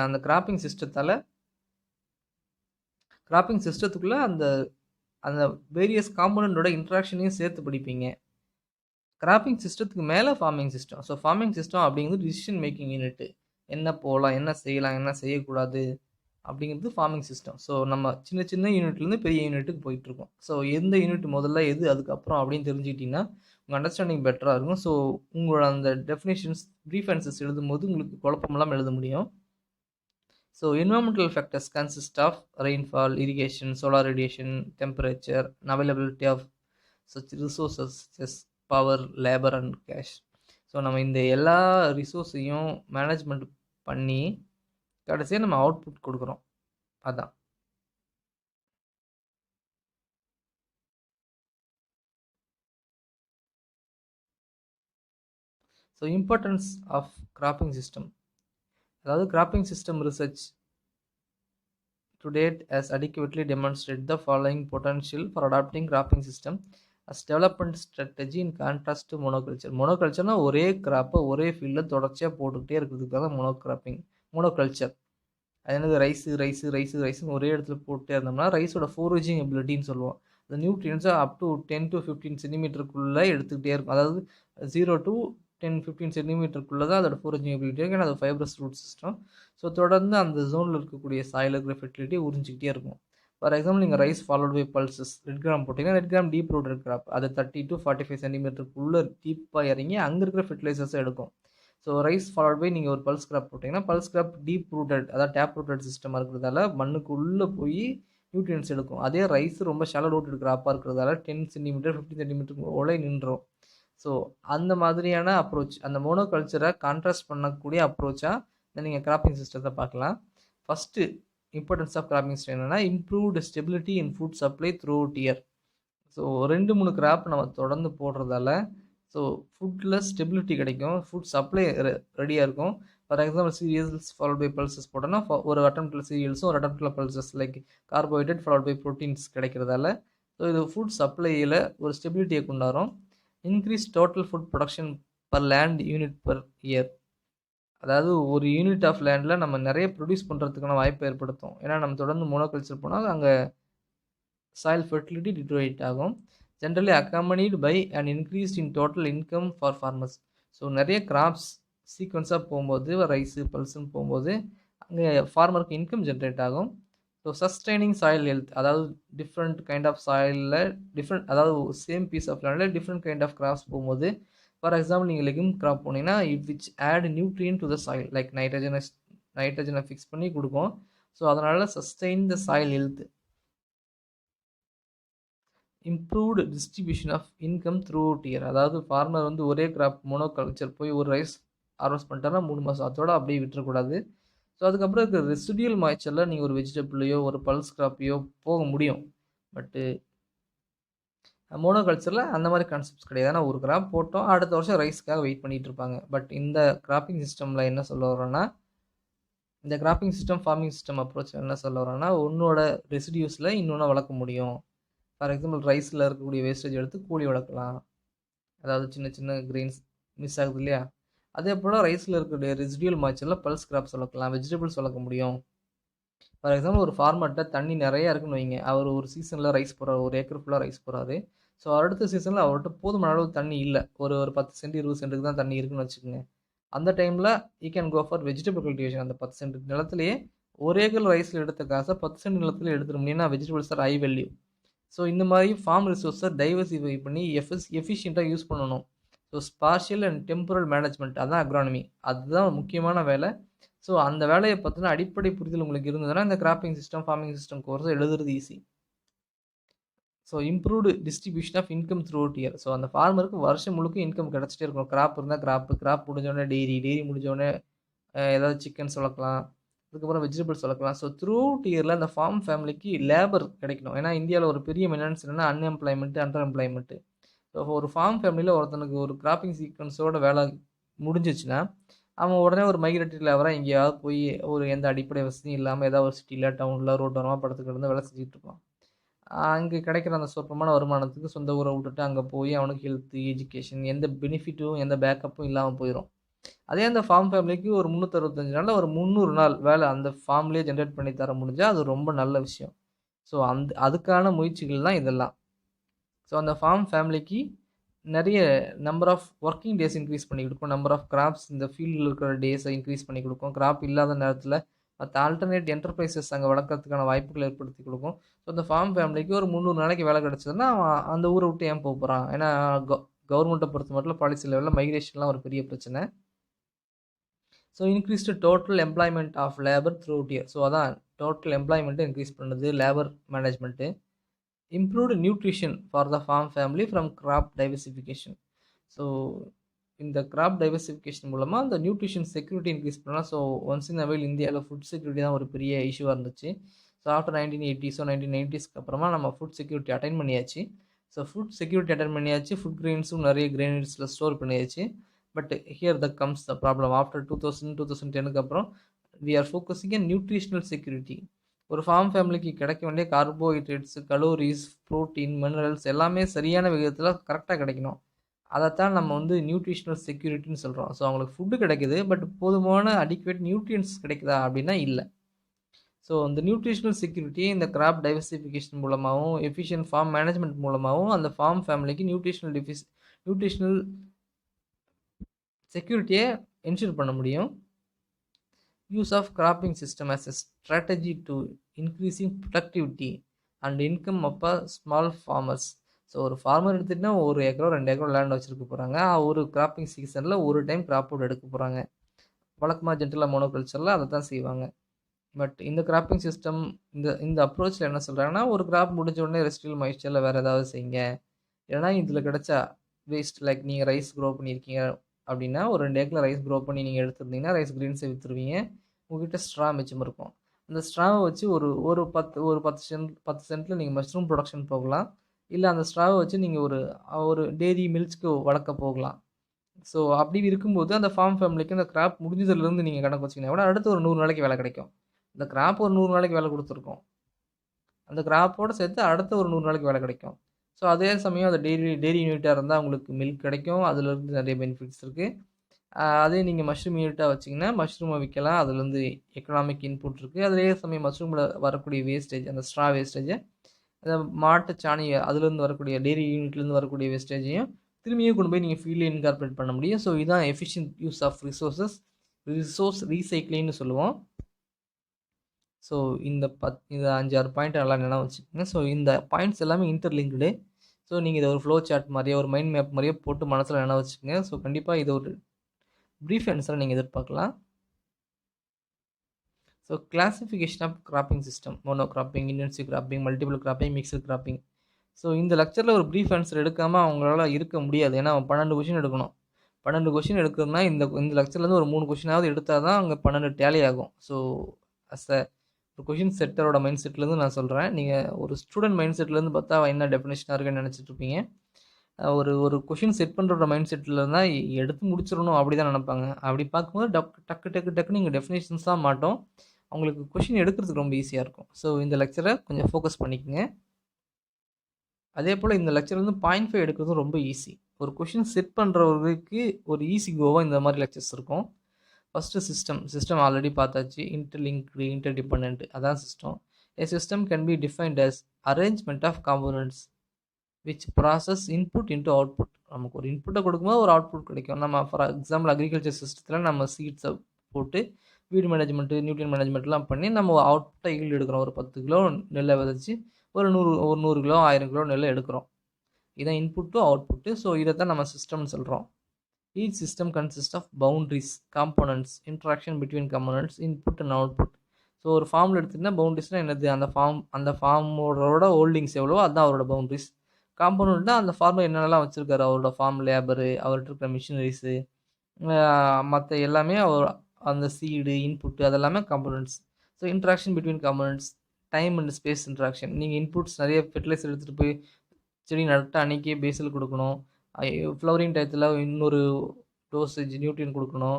அந்த கிராப்பிங் சிஸ்டத்துக்குள்ளே அந்த வேரியஸ் காம்போனண்டோட இன்ட்ராக்ஷனையும் சேர்த்து படிப்பீங்க. கிராப்பிங் சிஸ்டத்துக்கு மேலே farming system. So farming system அப்படிங்கிறது டிசிஷன் மேக்கிங் யூனிட்டு. என்ன போகலாம், என்ன செய்யலாம், என்ன செய்யக்கூடாது அப்படிங்கிறது ஃபார்மிங் சிஸ்டம். ஸோ நம்ம சின்ன சின்ன யூனிட்லேருந்து பெரிய யூனிட்டுக்கு போயிட்டுருக்கோம். ஸோ எந்த யூனிட் முதல்ல, எது அதுக்கப்புறம் அப்படின்னு தெரிஞ்சுக்கிட்டிங்கன்னா உங்கள் அண்டர்ஸ்டாண்டிங் பெட்டராக இருக்கும். ஸோ உங்களோட அந்த டெஃபினேஷன்ஸ், ப்ரீஃப் ஆன்சர்ஸ் எழுதும்போது உங்களுக்கு குழப்பமெல்லாம் எழுத முடியும். So environmental factors consist of rainfall, irrigation, solar radiation, temperature, availability of such resources as power, labour and cash. So நம்ம இந்த எல்லா ரிசோர்ஸையும் மேனேஜ்மெண்ட் பண்ணி கடைசியாக நம்ம அவுட்புட் கொடுக்குறோம். அதான். So importance of cropping system, அதாவது cropping system research to date has adequately demonstrated the following potential for adopting cropping system as development strategy in contrast to monoculture. மோனோகல்ச்சர்னா ஒரே கிராப்பை ஒரே ஃபீல்டில் தொடர்ச்சியாக போட்டுக்கிட்டே இருக்கிறதுக்காக மோனோகல்ச்சர். அது என்னது, ரைஸுன்னு ஒரே இடத்துல போட்டே இருந்தோம்னா ரைஸோட ஃபோரேஜிங் எபிலிட்டின்னு சொல்லுவோம். அந்த நியூட்ரியன்ஸை அப் டு 10 to 15 சென்டிமீட்டருக்குள்ளே எடுத்துக்கிட்டே இருக்கும். அதாவது 0 to 10-15 சென்டிமீட்டருக்குள்ளே தான் அதோட ஃபோரேஜிங் எபிலிட்டி இருக்கும். ஏன்னா அது ஃபைப்ரஸ் ரூட் சிஸ்டம். ஸோ தொடர்ந்து அந்த ஜோனில் இருக்கக்கூடிய சாயில் இருக்கிற ஃபெர்டிலிட்டி உறிஞ்சிக்கிட்டே இருக்கும். ஃபார் எக்ஸாம்பிள், நீங்கள் rice followed by pulses 2 gram போட்டிங்கன்னா 2 கிராம் டீப் ரூட்டட் கிராப், அது 30 to 45 சென்டிமீட்டருக்குள்ளே டீப்பாக இறங்கி அங்கே இருக்கிற ஃபெர்டிலைசர்ஸை எடுக்கும். ஸோ ரைஸ் ஃபாலோட் பை நீங்கள் ஒரு பல்ஸ் கிராப் போட்டிங்கன்னா பல்ஸ் கிராப் டீப் ரூட்டட், அதாவது டேப் ரூட்டட் சிஸ்டமாக இருக்கிறதால மண்ணுக்குள்ளே போய் நியூட்ரியன்ஸ் எடுக்கும். அதே ரைஸ் ரொம்ப ஷாலோ ரூட்டட் கிராப்பாக இருக்கிறதால 10 சென்டிமீட்டர் 15 சென்டிமீட்டருக்கு உலை நின்றோம். ஸோ அந்த மாதிரியான அப்ரோச், அந்த மோனோகல்ச்சரை கான்ட்ராஸ்ட் பண்ணக்கூடிய அப்ரோச்சாக நீங்கள் கிராப்பிங் சிஸ்டத்தை பார்க்கலாம். First importance of cropping system என்னென்னா improved stability in food supply throughout year. So 2-3 crop நம்ம தொடர்ந்து போடுறதால ஸோ ஃபுட்டில் ஸ்டெபிலிட்டி கிடைக்கும், ஃபுட் சப்ளை ரெடியாக இருக்கும். For example, cereals followed by pulses போட்டோன்னா ஒரு அட்டம்ப்டில் சீரியல்ஸும் ஒரு அட்டம்ப்டில் pulses like carbohydrate followed by proteins கிடைக்கிறதால ஸோ இது ஃபுட் சப்ளையில் ஒரு ஸ்டெபிலிட்டியை கொண்டாடும். Increase total food production per land unit per year, அதாவது ஒரு யூனிட் ஆஃப் லேண்டில் நம்ம நிறைய ப்ரொடியூஸ் பண்ணுறதுக்கான வாய்ப்பை ஏற்படுத்தும். ஏன்னா நம்ம தொடர்ந்து மோனோகல்ச்சர் போனால் அங்கே சாயில் ஃபெர்டிலிட்டி டிட்ரோயிட் ஆகும். Generally accompanied by and increase in total income for farmers. So நிறைய கிராப்ஸ் சீக்வன்ஸாக போகும்போது ரைஸு பல்ஸுன்னு போகும்போது அங்கே ஃபார்மருக்கு இன்கம் ஜென்ரேட் ஆகும். ஸோ சஸ்டைனிங் சாயில் ஹெல்த், அதாவது டிஃப்ரெண்ட் கைண்ட் ஆஃப் சாயிலில் அதாவது சேம் பீஸ் ஆஃப் லேண்டில் டிஃப்ரெண்ட் கைண்ட் ஆஃப் கிராப்ஸ் போகும்போது, ஃபார் எக்ஸாம்பிள் நீங்கள் லெகிம் கிராப் போனீங்கன்னா which add nutrient to the soil like நைட்ரஜனை ஃபிக்ஸ் பண்ணி கொடுக்கும். ஸோ அதனால் sustain the soil health. Improved distribution of income throughout year, அதாவது farmer வந்து ஒரே கிராப் மோனோகல்ச்சர் போய் ஒரு ரைஸ் ஹார்வெஸ்ட் பண்ணிட்டாருன்னா 3 மாதம் அதோட அப்படியே விட்டுறக்கூடாது. ஸோ அதுக்கப்புறம் இருக்கிற ரெசிடியல் மாய்ச்சரில் நீங்கள் ஒரு வெஜிடபிளையோ ஒரு பல்ஸ் கிராப்பையோ போக முடியும். பட்டு மோனோகல்ச்சரில் அந்த மாதிரி கான்செப்ட்ஸ் கிடையாது. ஆனால் ஒரு கிராப் போட்டோம், அடுத்த வருஷம் ரைஸ்க்காக வெயிட் பண்ணிகிட்டு இருப்பாங்க. பட் இந்த கிராப்பிங் சிஸ்டமில் என்ன சொல்ல வரோன்னா, இந்த cropping system farming system approach என்ன சொல்ல வரோன்னா, ஒன்றோட ரெசிடியூஸில் இன்னொன்று வளர்க்க முடியும். ஃபார் எக்ஸாம்பிள், ரைஸில் இருக்கக்கூடிய வேஸ்டேஜ் எடுத்து கூலி வளர்க்கலாம், அதாவது சின்ன சின்ன கிரெயின்ஸ் மிஸ் ஆகுது இல்லையா, அதே போல் ரைஸில் இருக்கக்கூடிய ரெசிடியூல் மாய்ச்சரில் பல்ஸ் கிராப்ஸ் வளர்க்கலாம், வெஜிடபிள்ஸ் வளர்க்க முடியும். ஃபார் எக்ஸாம்பிள், ஒரு ஃபார்மர்கிட்ட தண்ணி நிறையா இருக்குன்னு வைங்க, அவர் ஒரு சீசனில் ரைஸ் போடுறாரு, ஒரு ஏக்கர் ஃபுல்லாக ரைஸ் போடுறாரு. ஸோ அடுத்த சீசனில் அவர்கிட்ட போதுமான அளவு தண்ணி இல்லை, ஒரு 10 சென்ட் 20 சென்ட்டுக்கு தான் தண்ணி இருக்குன்னு வச்சுக்கோங்க. அந்த டைமில் you can go for vegetable cultivation. அந்த 10 சென்ட் நிலத்திலேயே ஒரு ஏக்கர் ரைஸில் எடுத்த காசை 10 சென்ட் நிலத்தில் எடுத்துட முடியும்னா vegetables are high value. So இந்த மாதிரி ஃபார்ம் ரிசோர்ஸை டைவர்சிஃபை பண்ணி எஃபிஷியண்ட்டாக யூஸ் பண்ணணும். So spatial and temporal management அதான் அக்ரானமி, அதுதான் முக்கியமான வேலை. ஸோ அந்த வேலையை பற்றின அடிப்படை புரிதல் உங்களுக்கு இருந்ததுன்னா இந்த கிராப்பிங் சிஸ்டம் ஃபார்மிங் சிஸ்டம் கோர்ஸை எழுதுறது easy. So improved distribution of income throughout year. So அந்த ஃபார்மருக்கு வருஷம் முழுக்க இன்கம் கிடச்சிட்டே இருக்கும். கிராப் இருந்தால் கிராப் முடிஞ்சோடனே டெய்ரி முடிஞ்சோடனே ஏதாவது சிக்கன்ஸ் வளர்க்கலாம், அதுக்கப்புறம் வெஜிடபிள்ஸ் வளர்க்கலாம். ஸோ த்ரூ அவுட் இயரில் அந்த ஃபார்ம் ஃபேமிலிக்கு லேபர் கிடைக்கணும். ஏன்னா இந்தியாவில் ஒரு பெரிய மெயின்டெனன்ஸ் என்னென்னா அன்எம்ப்ளாய்மெண்ட்டு அண்டர் எம்ப்ளாய்மெண்ட்டு. ஸோ ஒரு ஃபார்ம் ஃபேமிலியில் ஒருத்தனுக்கு ஒரு கிராப்பிங் சீக்வன்ஸோட வேலை முடிஞ்சிச்சுன்னா அவன் உடனே ஒரு மைக்ரேட்டரி லேபராக எங்கேயாவது போய் ஒரு எந்த அடிப்படை வசதியும் இல்லாமல் ஏதாவது ஒரு சிட்டியில் டவுனில் ரோட்டோரமாக படத்துக்கு இருந்து வேலை செஞ்சுட்டு இருப்பான். அங்கே கிடைக்கிற அந்த சொற்பமான வருமானத்துக்கு சொந்த ஊரை விட்டுட்டு அங்கே போய் அவனுக்கு ஹெல்த்து எஜுகேஷன் எந்த பெனிஃபிட்டும் எந்த பேக்கப்பும் இல்லாமல் போயிடும். அதே அந்த ஃபார்ம் ஃபேமிலிக்கு ஒரு 365 நாளில் ஒரு 300 நாள் வேலை அந்த ஃபார்ம்லேயே ஜென்ரேட் பண்ணி தர முடிஞ்சால் அது ரொம்ப நல்ல விஷயம். ஸோ அதுக்கான முயற்சிகள் தான் இதெல்லாம். ஸோ அந்த ஃபார்ம் ஃபேமிலிக்கு நிறைய number of working days increase பண்ணி கொடுக்கும், நம்பர் ஆஃப் கிராப்ஸ் இந்த ஃபீல்டில் இருக்கிற டேஸை இன்க்ரீஸ் பண்ணி கொடுக்கும், கிராப் இல்லாத நேரத்தில் மற்ற ஆல்டர்னேட் என்டர்பிரைசஸ் அங்கே வளர்க்கறதுக்கான வாய்ப்புகளை ஏற்படுத்தி கொடுக்கும். ஸோ அந்த ஃபார்ம் ஃபேமிலிக்கு ஒரு 300 நாளைக்கு வேலை கிடச்சதுன்னா அவன் அந்த ஊரை விட்டு ஏன் போக போகிறான்? ஏன்னா கவர்மெண்ட்டை பொறுத்த மட்டும் பாலிசி லெவலில் மைக்ரேஷன்லாம் ஒரு பெரிய பிரச்சனை. So increased total employment of labour throughout year. So அதான் டோட்டல் எம்ப்ளாய்மெண்ட்டு இன்க்ரீஸ் பண்ணுது labour management. Improved nutrition for the farm family from crop diversification. So இந்த கிராப் டைவர்சிஃபிகேஷன் மூலமாக அந்த நியூட்ரிஷன் செக்யூரிட்டி இன்க்ரீஸ் பண்ணலாம். ஸோ ஒன்ஸ் இன் அவைல் இந்தியாவில் food security தான் ஒரு பெரிய இஷ்யூவாக இருந்துச்சு. ஸோ ஆஃப்டர் 1980s 1990ஸ்க்கு அப்புறமா நம்ம ஃபுட் செக்யூரிட்டி அட்டைன் பண்ணியாச்சு. ஸோ ஃபுட் செக்யூரிட்டி அட்டைன் பண்ணியாச்சு, ஃபுட் கிரெயின்ஸும் நிறைய கிரெயின்ஸில் ஸ்டோர் பண்ணியாச்சு. But here the comes the problem. After 2010க்கு அப்புறம் we are focusing on nutritional security. ஒரு ஃபார்ம் ஃபேமிலிக்கு கிடைக்க வேண்டிய கார்போஹைட்ரேட்ஸு, கலோரிஸ், ப்ரோட்டீன், மினரல்ஸ் எல்லாமே சரியான விகிதத்தில் கரெக்டாக கிடைக்கணும். அதைத்தான் நம்ம வந்து நியூட்ரிஷனல் செக்யூரிட்டின்னு சொல்கிறோம். ஸோ அவங்களுக்கு ஃபுட்டு கிடைக்குது, பட் போதுமான அடிக்குவேட் நியூட்ரியன்ஸ் கிடைக்குதா அப்படின்னா இல்லை. ஸோ இந்த நியூட்ரிஷனல் செக்யூரிட்டியை இந்த கிராப் டைவர்சிஃபிகேஷன் மூலமாகவும் எஃபிஷியன்ட் ஃபார்ம் மேனேஜ்மெண்ட் மூலமாகவும் அந்த ஃபார்ம் ஃபேமிலிக்கு நியூட்ரிஷனல் செக்யூரிட்டியை என்ஷூர் பண்ண முடியும். Use of cropping system as a strategy to increasing productivity and income of small farmers. So ஒரு ஃபார்மர் எடுத்துகிட்டிங்கன்னா 1 ஏக்கரோ 2 ஏக்கரோ லேண்ட் வச்சுருக்க போகிறாங்க. ஒரு கிராப்பிங் சீசனில் ஒரு டைம் கிராப் அவுட் எடுக்க போகிறாங்க. வழக்கமாக ஜென்ரலாக மோனோகல்ச்சரில் அதை தான் செய்வாங்க. பட் இந்த கிராப்பிங் சிஸ்டம் இந்த அப்ரோச்சில் என்ன சொல்கிறாங்கன்னா, ஒரு கிராப் முடிஞ்ச உடனே ரெஸ்டில் மாய்ஸ்சரில் வேறு ஏதாவது செய்யுங்க. ஏன்னா இதில் கிடைச்சா வேஸ்ட், லைக் நீங்கள் ரைஸ் க்ரோ பண்ணியிருக்கீங்க அப்படின்னா ஒரு 2 ஏக்கரில் ரைஸ் க்ரோ பண்ணி நீங்கள் எடுத்துருந்தீங்கன்னா ரைஸ் கிரீன்ஸை விற்றுருவீங்க. உங்கள்கிட்ட ஸ்ட்ரா மிச்சம் இருக்கும். அந்த ஸ்ட்ராவை வச்சு ஒரு 10 சென்ட்டில் நீங்கள் மஷ்ரூம் ப்ரொடக்ஷன் போகலாம். இல்லை அந்த ஸ்ட்ராவை வச்சு நீங்கள் ஒரு டெய்ரி மில்க்ஸ்க்கு வளர்க்க போகலாம். ஸோ அப்படி இருக்கும்போது அந்த ஃபார்ம் ஃபேமிலிக்கு அந்த கிராப் முடிஞ்சதுலேருந்து நீங்கள் கணக்கு வச்சிங்கன்னா கூட அடுத்து ஒரு 100 நாளைக்கு வேலை கிடைக்கும். இந்த கிராப் ஒரு 100 நாளைக்கு வேலை கொடுத்துருக்கோம், அந்த கிராப்போடு சேர்த்து அடுத்த ஒரு 100 நாளைக்கு வேலை கிடைக்கும். ஸோ அதே சமயம் அது டெய்ரி யூனிட்டாக இருந்தால் உங்களுக்கு மில்க் கிடைக்கும், அதுலேருந்து நிறைய பெனிஃபிட்ஸ் இருக்குது. அதே நீங்கள் மஷ்ரூம் யூனிட்டாக வச்சிங்கன்னா மஷ்ரூமை விற்கலாம், அதுலேருந்து எக்கனாமிக் இன்புட் இருக்குது. அதே சமயம் மஷ்ரூமில் வரக்கூடிய வேஸ்டேஜ், அந்த ஸ்ட்ரா வேஸ்டேஜை, அந்த மாட்டு சாணி அதுலேருந்து வரக்கூடிய டெய்ரி யூனிட்லேருந்து வரக்கூடிய வேஸ்டேஜையும் திரும்பியும் கொண்டு போய் நீங்கள் ஃபீல்டில் இன்கார்பரேட் பண்ண முடியும். ஸோ இதுதான் எஃபிஷியன்ட் யூஸ் ஆஃப் ரிசோர்ஸ் ரீசைக்ளிங்னு சொல்லுவோம். ஸோ இந்த 5-6 பாயிண்ட் நல்லா நினைவு வச்சுக்கோங்க. ஸோ இந்த பாயிண்ட்ஸ் எல்லாமே இன்டர்லிங்க்டு. ஸோ நீங்கள் இதை ஒரு ஃப்ளோ சார்ட் மாதிரியே ஒரு மைண்ட் மேப் மாதிரியே போட்டு மனசில் நினைவு வச்சுக்கோங்க. ஸோ கண்டிப்பாக இது ஒரு ப்ரீஃப் ஆன்சரை நீங்கள் எதிர்பார்க்கலாம். So classification of cropping system, mono cropping, intensive cropping, multiple cropping, mixed cropping. So இந்த லெக்சரில் ஒரு ப்ரீஃப் ஆன்சர் எடுக்காமல் அவங்களால இருக்க முடியாது. ஏன்னா 12 கொஷின் எடுக்கணும். 12 கொஷின் எடுக்கிறதுனா இந்த லெக்சர்லேருந்து ஒரு 3 கொஷினாவது எடுத்தால் தான் அங்கே 12 டேலி ஆகும். ஸோ ஒரு கொஷின் செட்டரோட மைண்ட் செட்லேருந்து நான் சொல்கிறேன். நீங்கள் ஒரு ஸ்டூடெண்ட் மைண்ட் செட்லேருந்து பார்த்தா என்ன டெஃபினேஷனாக இருக்குன்னு நினச்சிட்ருப்பீங்க. ஒரு கொஷின் செட் பண்ணுற மைண்ட் செட்டில் இருந்தால் எடுத்து முடிச்சிடணும் அப்படி தான் நினைப்பாங்க. அப்படி பார்க்கும்போது டக்குன்னு நீங்கள் டெஃபினேஷன்ஸ் தான் மாட்டோம். அவங்களுக்கு கொஷின் எடுக்கிறதுக்கு ரொம்ப ஈஸியாக இருக்கும். ஸோ இந்த லெக்சரை கொஞ்சம் ஃபோக்கஸ் பண்ணிக்கோங்க. அதே போல் இந்த லெக்சர் வந்து 0.5 எடுக்கிறதும் ரொம்ப ஈஸி. ஒரு கொஷின் செட் பண்ணுறவருக்கு ஒரு ஈஸி கோவாக இந்த மாதிரி லெக்சர்ஸ் இருக்கும். ஃபஸ்ட்டு சிஸ்டம் ஆல்ரெடி பார்த்தாச்சு. இன்டர்லிங்க்டு, இன்டர்டிபெண்டன்ட், அதான் system. A system can be defined as arrangement of components which process input into output. நமக்கு ஒரு இன்புட்டை கொடுக்கும்போது ஒரு அவுட்புட் கிடைக்கும். நம்ம ஃபார் எக்ஸாம்பிள் அக்ரிகல்ச்சர் சிஸ்டத்தில் நம்ம சீட்ஸை போட்டு வீடு மேனேஜ்மெண்ட்டு நியூட்ரியன் மேனேஜ்மெண்ட்லாம் பண்ணி நம்ம அவுட்புட்டை ஈல்டு எடுக்கிறோம். ஒரு 10 கிலோ நெல்லை விதைச்சி ஒரு 100 கிலோ 1000 கிலோ நெல்லை எடுக்கிறோம். இதான் இன்புட் டு அவுட்புட்டு. ஸோ இதை தான் நம்ம சிஸ்டம்னு சொல்கிறோம். Each system consist of boundaries, components, interaction between components, input and output. So ஒரு ஃபார்மில் எடுத்துகிட்டிங்கன்னா பவுண்ட்ரிஸ்னால் என்னது, அந்த ஃபார்மோட ஹோல்டிங்ஸ் எவ்வளோ அதுதான் அவரோட பவுண்ட்ரிஸ். காம்போனன்ட்னா அந்த ஃபார்மில் என்னென்னலாம் வச்சுருக்காரு, அவரோட ஃபார்ம் லேபரு, அவர்கிட்ட இருக்கிற மிஷினரிஸு, மற்ற எல்லாமே அவர் அந்த சீடு இன்புட்டு அதெல்லாமே components. So interaction between components, time and space interaction. நீங்கள் இன்புட்ஸ் நிறைய ஃபெர்டிலைசர் எடுத்துகிட்டு போய் செடி நட்ட அன்றைக்கே பேசல் கொடுக்கணும். ஃப்ளவரிங் டயத்தில் இன்னொரு டோசேஜ் நியூட்ரியன் கொடுக்கணும்.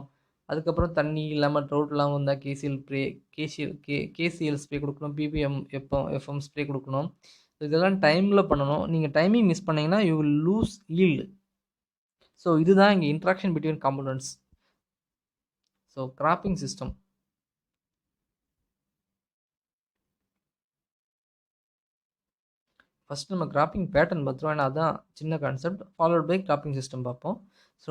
அதுக்கப்புறம் தண்ணி இல்லாமல் ட்ரவுட் இல்லாமல் வந்தால் கேசிஎல் ஸ்ப்ரே கொடுக்கணும். பிபிஎம் எஃப்எம் ஸ்ப்ரே கொடுக்கணும். இதெல்லாம் டைமில் பண்ணணும். நீங்கள் டைமிங் மிஸ் பண்ணிங்கன்னா you will lose yield. So இதுதான் இங்கே interaction between components. So cropping system. First நம்ம கிராப்பிங் பேட்டர்ன் பார்த்துருவோம். ஏன்னா அதுதான் சின்ன concept. Followed by cropping system பார்ப்போம். ஸோ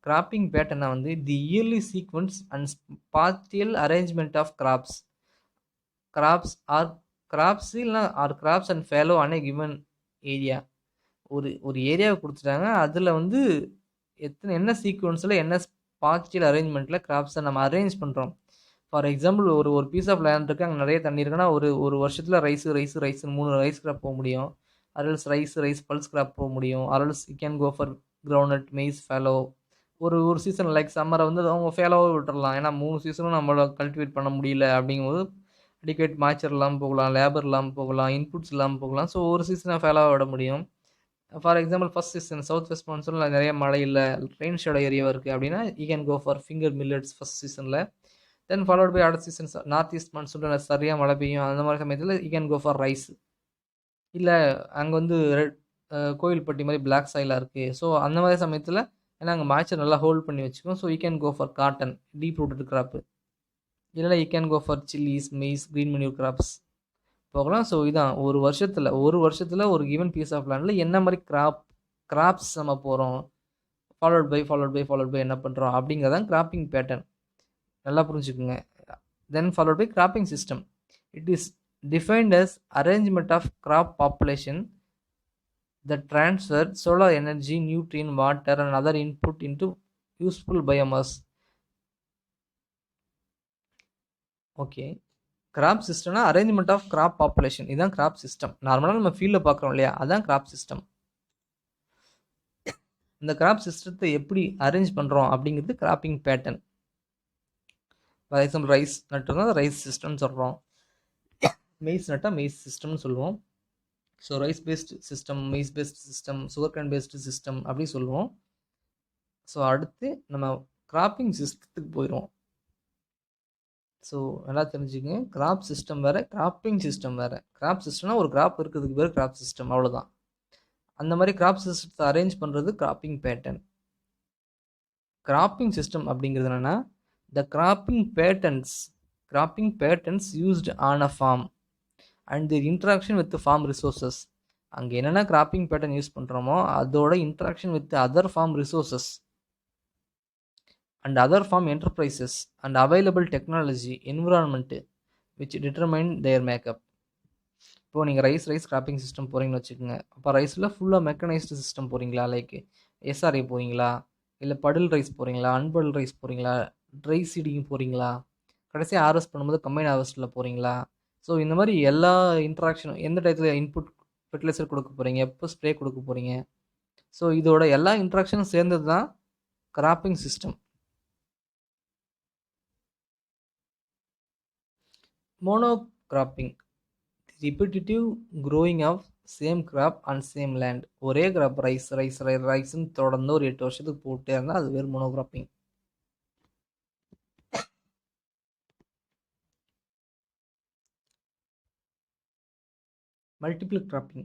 கிராப்பிங் பேட்டர்னா வந்து the early sequence and spatial arrangement of crops இல்லைனா crops and fallow on a given area. ஒரு ஏரியாவை கொடுத்துட்டாங்க, அதில் வந்து என்ன சீக்வன்ஸில் என்ன ஸ்பாட்டியல் அரேஞ்ச்மெண்ட்டில் கிராப்ஸை நம்ம அரேஞ்ச் பண்ணுறோம். ஃபார் எக்ஸாம்பிள் ஒரு பீஸ் ஆஃப் லேண்ட் இருக்குது, அங்கே நிறைய தண்ணி இருக்குன்னா ஒரு வருஷத்தில் ரைஸு 3 ரைஸ் கிராப் போக முடியும். அரல்ஸ் ரைஸ் பல்ஸ் கிராப் போக முடியும். Or else you can go for groundnut, maize, fallow. ஒரு சீசன் லைக் சம்மரை வந்து அவங்க ஃபேலோவை விட்டுடலாம். ஏன்னா 3 சீசனும் நம்மளை கல்டிவேட் பண்ண முடியல அப்படிங்கும்போது அடிக்கேட் மாய்ச்சர் இல்லாமல் போகலாம், லேபர் இல்லாமல் போகலாம், இன்புட்ஸ் இல்லாமல் போகலாம். ஸோ ஒரு சீசனை ஃபேலோவை விட முடியும். For example first season south west மான்சூனில் நிறைய மழை இல்லை, ரெயின் ஷேடோ ஏரியாவாக இருக்குது அப்படின்னா you can go for finger millets first சீசனில். தென் ஃபாலோட் பை அடுத்த சீசன்ஸ் நார்த் ஈஸ்ட் மான்சூனில் சரியாக மழை பெய்யும். அந்த மாதிரி சமயத்தில் you can go for rice. இல்லை அங்கே வந்து கோயில்பட்டி மாதிரி பிளாக் சாயிலாக இருக்குது. ஸோ அந்த மாதிரி சமயத்தில் ஏன்னா அங்கே மாய்ச்சர் நல்லா ஹோல்ட் பண்ணி வச்சுக்கும். So you can go for cotton, deep rooted crop. இல்லைனா you can go for chillies, maize, green manure crops போகலாம். ஸோ இதான் ஒரு வருஷத்தில் ஒரு கிவன் பீஸ் ஆஃப் லேண்டில் என்ன மாதிரி கிராப்ஸ் நம்ம போகிறோம், ஃபாலோட் பை என்ன பண்ணுறோம் அப்படிங்கிறதான் கிராப்பிங் பேட்டர்ன். நல்லா புரிஞ்சுக்குங்க. Then followed by cropping system. It is defined as arrangement of crop population that transfer solar energy, nutrient, water and other input into useful biomass. Okay, crop சிஸ்டம்னா arrangement of crop population. இதுதான் crop system. நார்மலாக நம்ம ஃபீல்டில் பார்க்குறோம் இல்லையா, அதுதான் graph system. இந்த graph சிஸ்டத்தை எப்படி அரேஞ்ச் பண்ணுறோம் அப்படிங்கிறது cropping pattern. For example rice நட்டுனா ரைஸ் சிஸ்டம்னு சொல்கிறோம். மெய்ஸ் நட்டால் மெய்ஸ் சிஸ்டம்னு சொல்லுவோம். So rice based system, maize based system, sugar cane based system அப்படி சொல்லுவோம். ஸோ அடுத்து நம்ம கிராப்பிங் சிஸ்டத்துக்கு போயிடுவோம். ஸோ நல்லா தெரிஞ்சுக்கங்க, கிராப் சிஸ்டம் வேறு, கிராப்பிங் சிஸ்டம் வேறு. கிராப் சிஸ்டம்னா ஒரு கிராப் இருக்கிறதுக்கு பேர் கிராப் சிஸ்டம், அவ்வளோதான். அந்த மாதிரி கிராப் சிஸ்டத்தை அரேஞ்ச் பண்ணுறது கிராப்பிங் பேட்டர்ன். கிராப்பிங் சிஸ்டம் அப்படிங்கிறது என்னென்னா the cropping patterns used on a farm and their interaction with the farm resources. அங்கே என்னென்ன கிராப்பிங் பேட்டர்ன் யூஸ் பண்ணுறோமோ அதோட interaction with other farm resources and other farm enterprises and available technology environment which determine their makeup. இப்போது நீங்கள் rice cropping system போகிறீங்கன்னு வச்சுக்கோங்க. அப்போ ரைஸில் ஃபுல்லாக மெக்கனைஸ்டு சிஸ்டம் போகிறீங்களா, லைக் எஸ்ஆர்ஏ போகிறீங்களா, இல்லை படில் ரைஸ் போகிறீங்களா, அன்படில் ரைஸ் போகிறீங்களா, ட்ரை சீடிங் போகிறீங்களா, கடைசியாக ஹார்வெஸ்ட் பண்ணும்போது கம்பைன் ஹார்வெஸ்ட்டில் போகிறீங்களா. ஸோ இந்த மாதிரி எல்லா இன்ட்ராக்ஷனும் எந்த டயத்தில் இன்புட் ஃபெர்டிலைசர் கொடுக்க போகிறீங்க, எப்போ ஸ்ப்ரே கொடுக்க போகிறீங்க, ஸோ இதோட எல்லா இன்ட்ராக்ஷனும் சேர்ந்தது தான் cropping system. Monocropping, repetitive growing of same crop and same land. ஒரே கிராப் ரைஸ்ன்னு தொடர்ந்து ஒரு 8 வருஷத்துக்கு போட்டே இருந்தால் அது வேறு monocropping. Multiple cropping,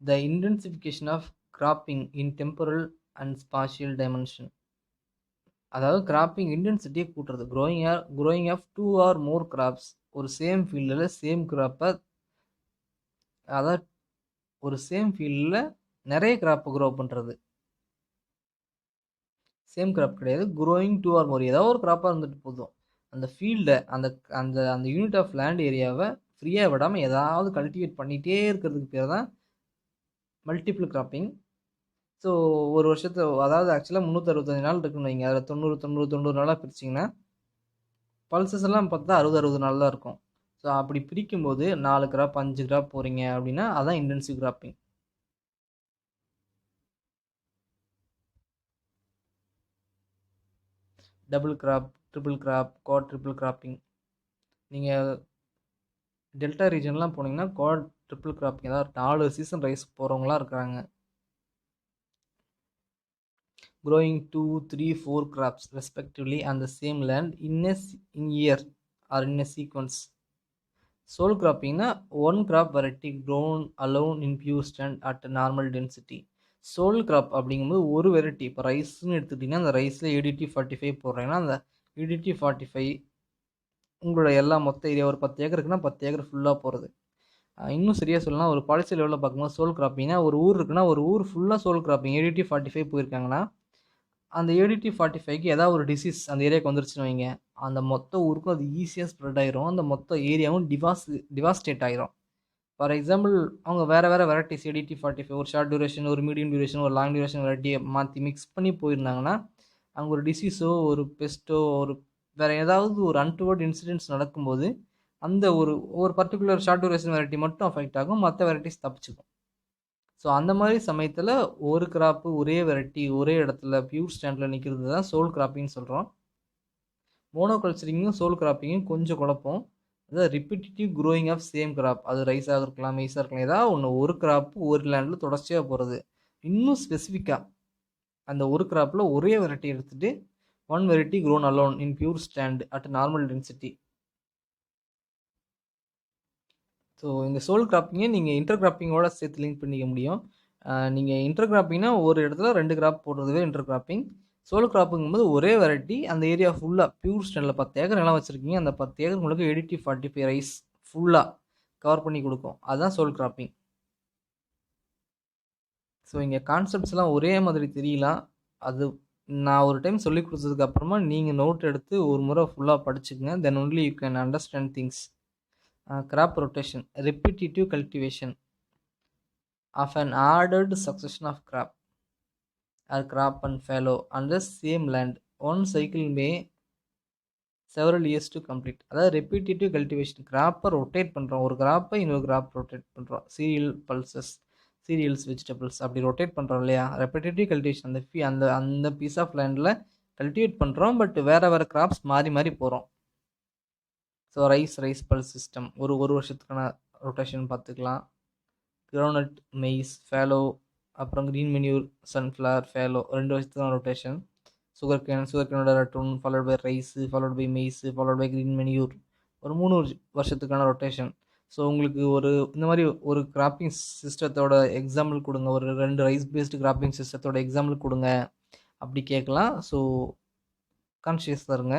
the intensification of cropping in temporal and spatial dimension. அதாவது கிராப்பிங் இன்டென்சிட்டியை கூட்டுறது. Growing of 2 or more crops, ஒரு சேம் ஃபீல்டில் சேம் கிராப்பை, அதாவது ஒரு சேம் ஃபீல்டில் நிறைய கிராப் க்ரோ பண்ணுறது. சேம் கிராப் கிடையாது, க்ரோயிங் 2 ஆர் மோர். ஏதாவது ஒரு கிராப்பாக இருந்துட்டு போதும். அந்த ஃபீல்டை, அந்த அந்த அந்த யூனிட் ஆஃப் லேண்ட் ஏரியாவை ஃப்ரீயாக விடாமல் ஏதாவது கல்டிவேட் பண்ணிகிட்டே இருக்கிறதுக்கு பேர் தான் மல்டிபிள் கிராப்பிங். ஸோ ஒரு வருஷத்து, அதாவது ஆக்சுவலாக 365 நாள் இருக்குன்னு வைங்க, அதில் 90 நாளாக பிரிச்சிங்கன்னா பல்சஸ் எல்லாம் பார்த்தா 60 நாள் தான் இருக்கும். ஸோ அப்படி பிரிக்கும்போது 4 கிராப் 5 கிராப் போகிறீங்க அப்படின்னா அதான் intensive cropping. Double crop, triple crop, quad triple cropping. நீங்கள் டெல்டா ரீஜன்லாம் போனீங்கன்னா குவாட் ட்ரிபிள் கிராப்பிங், ஏதாவது 4 சீசன் ரைஸ் போகிறவங்களாம் இருக்கிறாங்க. growing 2, 3, 4 crops respectively on the same land in year or in a sequence. Sole cropping na one crop variety grown alone in pure stand at a normal density. Sole crop அப்படிங்கும்போது ஒரு variety, இப்போ ரைஸ்ன்னு எடுத்துக்கிட்டிங்கன்னா அந்த ரைஸில் EDT 45 போடுறீங்கன்னா அந்த EDT 45 உங்களோட எல்லா மொத்த ஏரியா ஒரு 10 ஏக்கர் இருக்குன்னா 10 ஏக்கர் ஃபுல்லாக போகிறது. இன்னும் சரியாக சொல்லலாம், ஒரு பாலிசி லெவலில் பார்க்கும்போது சோல் கிராப்பிங்னா ஒரு ஊர் இருக்குன்னா ஒரு ஊர் ஃபுல்லாக சோல் கிராப்பிங் EDT 45 போயிருக்காங்கன்னா அந்த EDT 45க்கு ஏதாவது ஒரு டிசீஸ் அந்த ஏரியாவுக்கு வந்துருச்சுன்னு வைங்க, அந்த மொத்த ஊருக்கும் அது ஈஸியாக ஸ்ப்ரெட் ஆயிரும், அந்த மொத்த ஏரியாவும் டிவாஸ்டேட் ஆகிரும். ஃபார் எக்ஸாம்பிள் அவங்க வேறு வேறு வெரைட்டிஸ் EDT 45 ஒரு ஷார்ட் டியூரேஷன், ஒரு மீடியம் டியூரேஷன், ஒரு லாங் டியூரேஷன் வெரைட்டியை மாற்றி மிக்ஸ் பண்ணி போயிருந்தாங்கன்னா அங்கே ஒரு டிசீஸோ ஒரு பெஸ்ட்டோ ஒரு வேறு ஏதாவது ஒரு அன்டுவர்ட் இன்சிடென்ட்ஸ் நடக்கும்போது அந்த ஒரு பர்டிகுலர் ஷார்ட் டியூரேஷன் வெரைட்டி மட்டும் அஃபெக்ட் ஆகும், மற்ற வெரைட்டிஸ் தப்பிச்சுக்கும். ஸோ அந்த மாதிரி சமயத்தில் ஒரு கிராப்பு ஒரே வெரைட்டி ஒரே இடத்துல பியூர் ஸ்டாண்டில் நிற்கிறது தான் சோல் கிராப்பிங்னு சொல்கிறோம். மோனோகல்ச்சரிங்கும் சோல் கிராப்பிங்கும் கொஞ்சம் குழப்பம். அதாவது repetitive growing of same crop, அது ரைஸாக இருக்கலாம், மெய்ஸாக இருக்கலாம், ஏதாவது ஒன்று ஒரு கிராப்பு ஒரு லேண்டில் தொடர்ச்சியாக போகிறது. இன்னும் ஸ்பெசிஃபிக்காக அந்த ஒரு கிராப்பில் ஒரே வெரைட்டி எடுத்துகிட்டு one variety grown alone in pure stand at normal density. So இந்த சோல் கிராப்பிங்கை நீங்கள் இன்டர் கிராப்பிங்கோட சேர்த்து லிங்க் பண்ணிக்க முடியும். நீங்கள் இன்டர் கிராப்பிங்னா ஒரு இடத்துல 2 கிராப் போடுறதுவே இன்டர் கிராப்பிங். சோல் கிராப்புங்கும்போது ஒரே வெரைட்டி அந்த ஏரியா ஃபுல்லாக பியூர் ஸ்டாண்டில் 10 ஏக்கர் நிலம் வச்சுருக்கீங்க, அந்த 10 ஏக்கர் உங்களுக்கு EDT 45 ரைஸ் ஃபுல்லாக கவர் பண்ணி கொடுக்கும், அதுதான் சோல் கிராப்பிங். ஸோ இங்கே கான்செப்ட்ஸ்லாம் ஒரே மாதிரி தெரியலாம், அது நான் ஒரு டைம் சொல்லி கொடுத்ததுக்கு அப்புறமா நீங்கள் நோட் எடுத்து ஒரு முறை ஃபுல்லாக படிச்சுக்கங்க, then only you can understand things. Crop rotation, repetitive cultivation of an ordered succession of crop or crop and fallow on the same land. One cycle may several years to complete. அதாவது repetitive cultivation, கிராப்பை rotate பண்ணுறோம், ஒரு கிராப்பை இன்னொரு graph rotate பண்ணுறோம், serial pulses, serials, vegetables அப்படி rotate பண்ணுறோம் இல்லையா. Repetitive cultivation, அந்த அந்த பீஸ் ஆஃப் லேண்டில் கல்டிவேட் பண்ணுறோம், பட் வேறு வேறு கிராப்ஸ் மாறி மாறி போகிறோம். ஸோ ரைஸ் பல்ஸ் சிஸ்டம் ஒரு வருஷத்துக்கான ரொட்டேஷன் பார்த்துக்கலாம். கிரவுனட், மெய்ஸ், ஃபேலோ, அப்புறம் க்ரீன் மெனியூர், சன்ஃப்ளவர், ஃபேலோ 2 வருஷத்துக்கான ரொட்டேஷன். சுகர் கேனோட ratoon followed by rice, followed by maize, followed by green manure ஒரு 3 வருஷத்துக்கான ரொட்டேஷன். ஸோ உங்களுக்கு இந்த மாதிரி ஒரு கிராப்பிங் சிஸ்டத்தோட எக்ஸாம்பிள் கொடுங்க, ஒரு 2 ரைஸ் பேஸ்டு கிராப்பிங் சிஸ்டத்தோட எக்ஸாம்பிள் கொடுங்க அப்படி கேட்கலாம். ஸோ கான்ஷியஸாக இருங்க.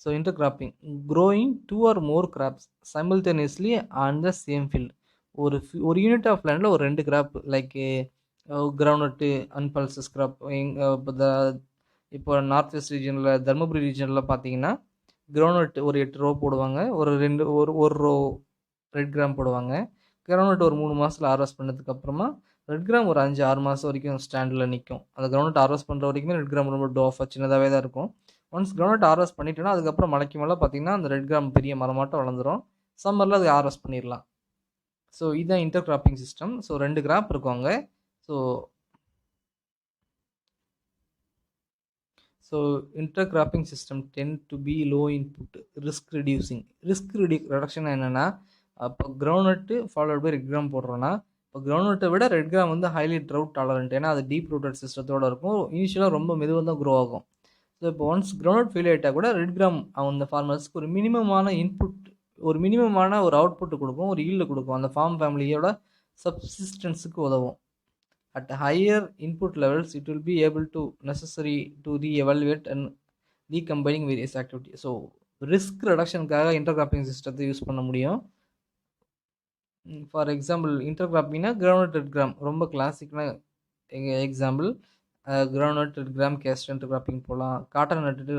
So intercropping, growing 2 or more crops simultaneously on the same field. ஒரு யூனிட் ஆஃப் லேண்டில் ஒரு 2 crop like groundnut, and pulses crop. இப்போ நார்த் வெஸ்ட் ரீஜனில், தர்மபுரி ரீஜனில் பார்த்தீங்கன்னா கிரவுனட் ஒரு 8 ரோ போடுவாங்க, ஒரு ரோ ரெட் கிராம் போடுவாங்க. கிரவுனட் ஒரு 3 மாதத்தில் ஹார்வெஸ்ட் பண்ணதுக்கப்புறமா ரெட் கிராம் ஒரு 5-6 மாதம் வரைக்கும் ஸ்டாண்டில் நிற்கும். அந்த கிரவுனட் ஹார்வெஸ்ட் பண்ணுற வரைக்குமே ரெட் கிராம் ரொம்ப டோஃபாக சின்னதாகவே தான் இருக்கும். ஒன்ஸ் கிரவுனட் ஹார்வெஸ்ட் பண்ணிட்டோன்னா அதுக்கப்புறம் மலைக்கு மேலே பார்த்தீங்கன்னா அந்த ரெட் கிராம் பெரிய மரமாட்டம் வளர்ந்துடும். சம்மரில் அது ஹார்வெஸ்ட் பண்ணிடலாம். ஸோ இதுதான் inter cropping system. So 2 crop இருக்குவாங்க. So inter cropping system tend to be low input, risk reduction என்னென்னா, இப்போ groundnut followed by red gram போடுறோன்னா, இப்போ கிரவுனட்டை விட ரெட் கிராம் வந்து ஹைலி ட்ரவுட் டாலரண்ட், ஏன்னா அது டீப் ரூட்டட் சிஸ்டத்தோடு இருக்கும், இனிஷியலாக ரொம்ப மெதுவாக தான் க்ரோ ஆகும். ஸோ இப்போ ஒன்ஸ் கிரவுனட் ஃபெயில் ஆகிட்டால் கூட ரெட் கிராம் அந்த ஃபார்மர்ஸ்க்கு ஒரு மினிமமான இன்புட், ஒரு மினிமமான ஒரு அவுட்புட் கொடுக்கும், ஒரு ஈல்டு கொடுக்கும், அந்த ஃபார்ம் ஃபேமிலியோட சப்சிஸ்டன்ஸுக்கு உதவும். At higher input levels, it will be able to necessary to re-evaluate and recombining various activities. So risk reduction காக இன்டர்கிராப்பிங் சிஸ்டத்தை யூஸ் பண்ண முடியும். ஃபார் எக்ஸாம்பிள் இன்டர்கிராப்பிங்னா கிரவுண்ட் ரெட் கிராம் ரொம்ப கிளாசிக்கான example. Ground red gram based intercropping போகலாம். Cotton நட்டுட்டு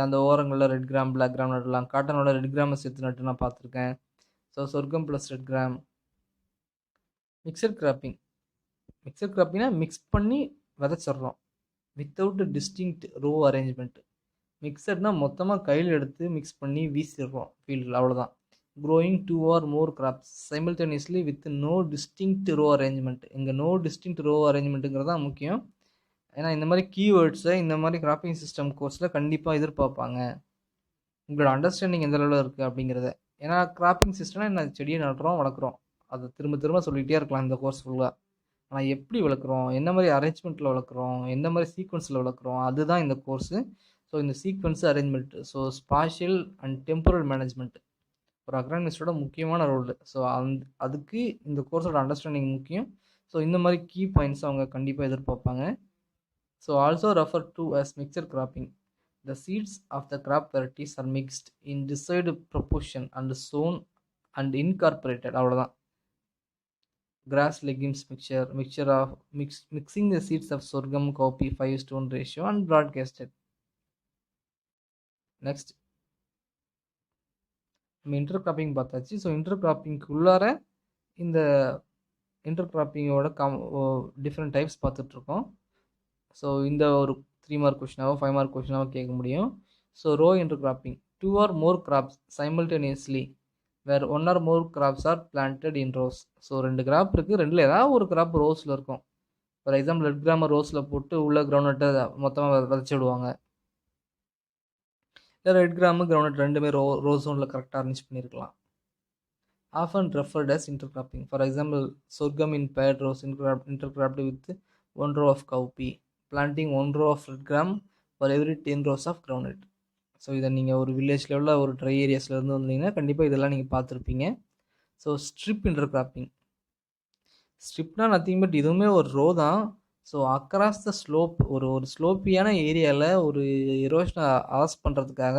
அந்த ஓரங்களில் ரெட் கிராம் பிளாக் கிராம் நடலாம். காட்டனோட ரெட் கிராமை சேர்த்து நட்டு நான் பார்த்துருக்கேன். So sorghum plus red gram. Mixture cropping. Mixture கிராப்பிங்னா மிக்ஸ் பண்ணி விதைச்சிட்றோம் வித்தவுட் டிஸ்டிங்க்ட் ரோ அரேஞ்ச்மெண்ட். மிக்சர்னா மொத்தமாக கையில் எடுத்து மிக்ஸ் பண்ணி வீசிடுறோம் ஃபீல்டில், அவ்வளோதான். growing two or more crops simultaneously with no distinct row arrangement. இங்கே no distinct row arrangementங்கிறது தான் முக்கியம். ஏன்னா இந்த மாதிரி கீவேர்ட்ஸை இந்த மாதிரி கிராப்பிங் சிஸ்டம் கோர்ஸில் கண்டிப்பாக எதிர்பார்ப்பாங்க. உங்களோட அண்டர்ஸ்டாண்டிங் எந்த லெவலில் இருக்குது அப்படிங்கிறத. ஏன்னா கிராப்பிங் சிஸ்டம்னா என்ன, செடியை நடுறோம் வளர்க்குறோம், அதை திரும்ப திரும்ப சொல்லிகிட்டே இருக்கலாம் இந்த கோர்ஸ் ஃபுல்லாக. ஆனால் எப்படி வளர்க்குறோம், என்ன மாதிரி அரேஞ்ச்மெண்ட்டில் வளர்க்குறோம், எந்த மாதிரி சீக்வன்ஸில் வளர்க்குறோம், அதுதான் இந்த கோர்ஸு. ஸோ இந்த sequence arrangement, so spatial and temporal management ஒரு அக்ரானமிஸ்டோட முக்கியமான ரோல். ஸோ அதுக்கு இந்த கோர்ஸோட அண்டர்ஸ்டாண்டிங் முக்கியம். ஸோ இந்த மாதிரி கீ பாயிண்ட்ஸ் அவங்க கண்டிப்பாக எதிர்பார்ப்பாங்க. So also refer to as mixture cropping. The seeds of the crop varieties are mixed in desired proportion and sown and incorporated. அவ்வளோதான். Grass legumes mixture of mixing the seeds of sorghum cowpea 5:1 ratio and broadcasted. Next நம்ம inter cropping பார்த்தாச்சு. So inter கிராப்பிங்க்கு உள்ளார இந்த inter கிராப்பிங்கோட different types பார்த்துட்ருக்கோம். So இந்த ஒரு 3 mark கொஷினாவோ 5 mark கொஷினாவோ கேட்க முடியும். So row inter cropping, 2 or more crops simultaneously where 1 or more crops are planted in rows. So 2 crop இருக்குது, ரெண்டில் ஏதாவது ஒரு கிராப் ரோஸில் இருக்கும். ஃபார் எக்ஸாம்பிள் ரெட் கிராமர் ரோஸில் போட்டு உள்ள கிரவுண்ட்நட்டை மொத்தமாக விதைச்சி விடுவாங்க. இல்லை ரெட் கிராமு கிரவுண்ட் ரெண்டுமே ரோஸ் ஜோனில் கரெக்டாக அரேஞ்ச் பண்ணியிருக்கலாம். often referred as intercropping. For example, sorghum in paired rows intercropped with 1 row of cowpea, planting 1 row of red gram for every 10 rows of groundnut. So இதை நீங்கள் ஒரு village லெவலில் ஒரு try ஏரியாஸ்லேருந்து வந்தீங்கன்னா கண்டிப்பாக இதெல்லாம் நீங்கள் பார்த்துருப்பீங்க. So strip intercropping. ஸ்ட்ரிப்னா நத்திங் பட் இதுவுமே ஒரு ரோ தான். ஸோ அக்ராஸ் த ஸ்லோப், ஒரு ஸ்லோப்பியான ஏரியாவில் ஒரு எரோஷனை அரெஸ்ட் பண்ணுறதுக்காக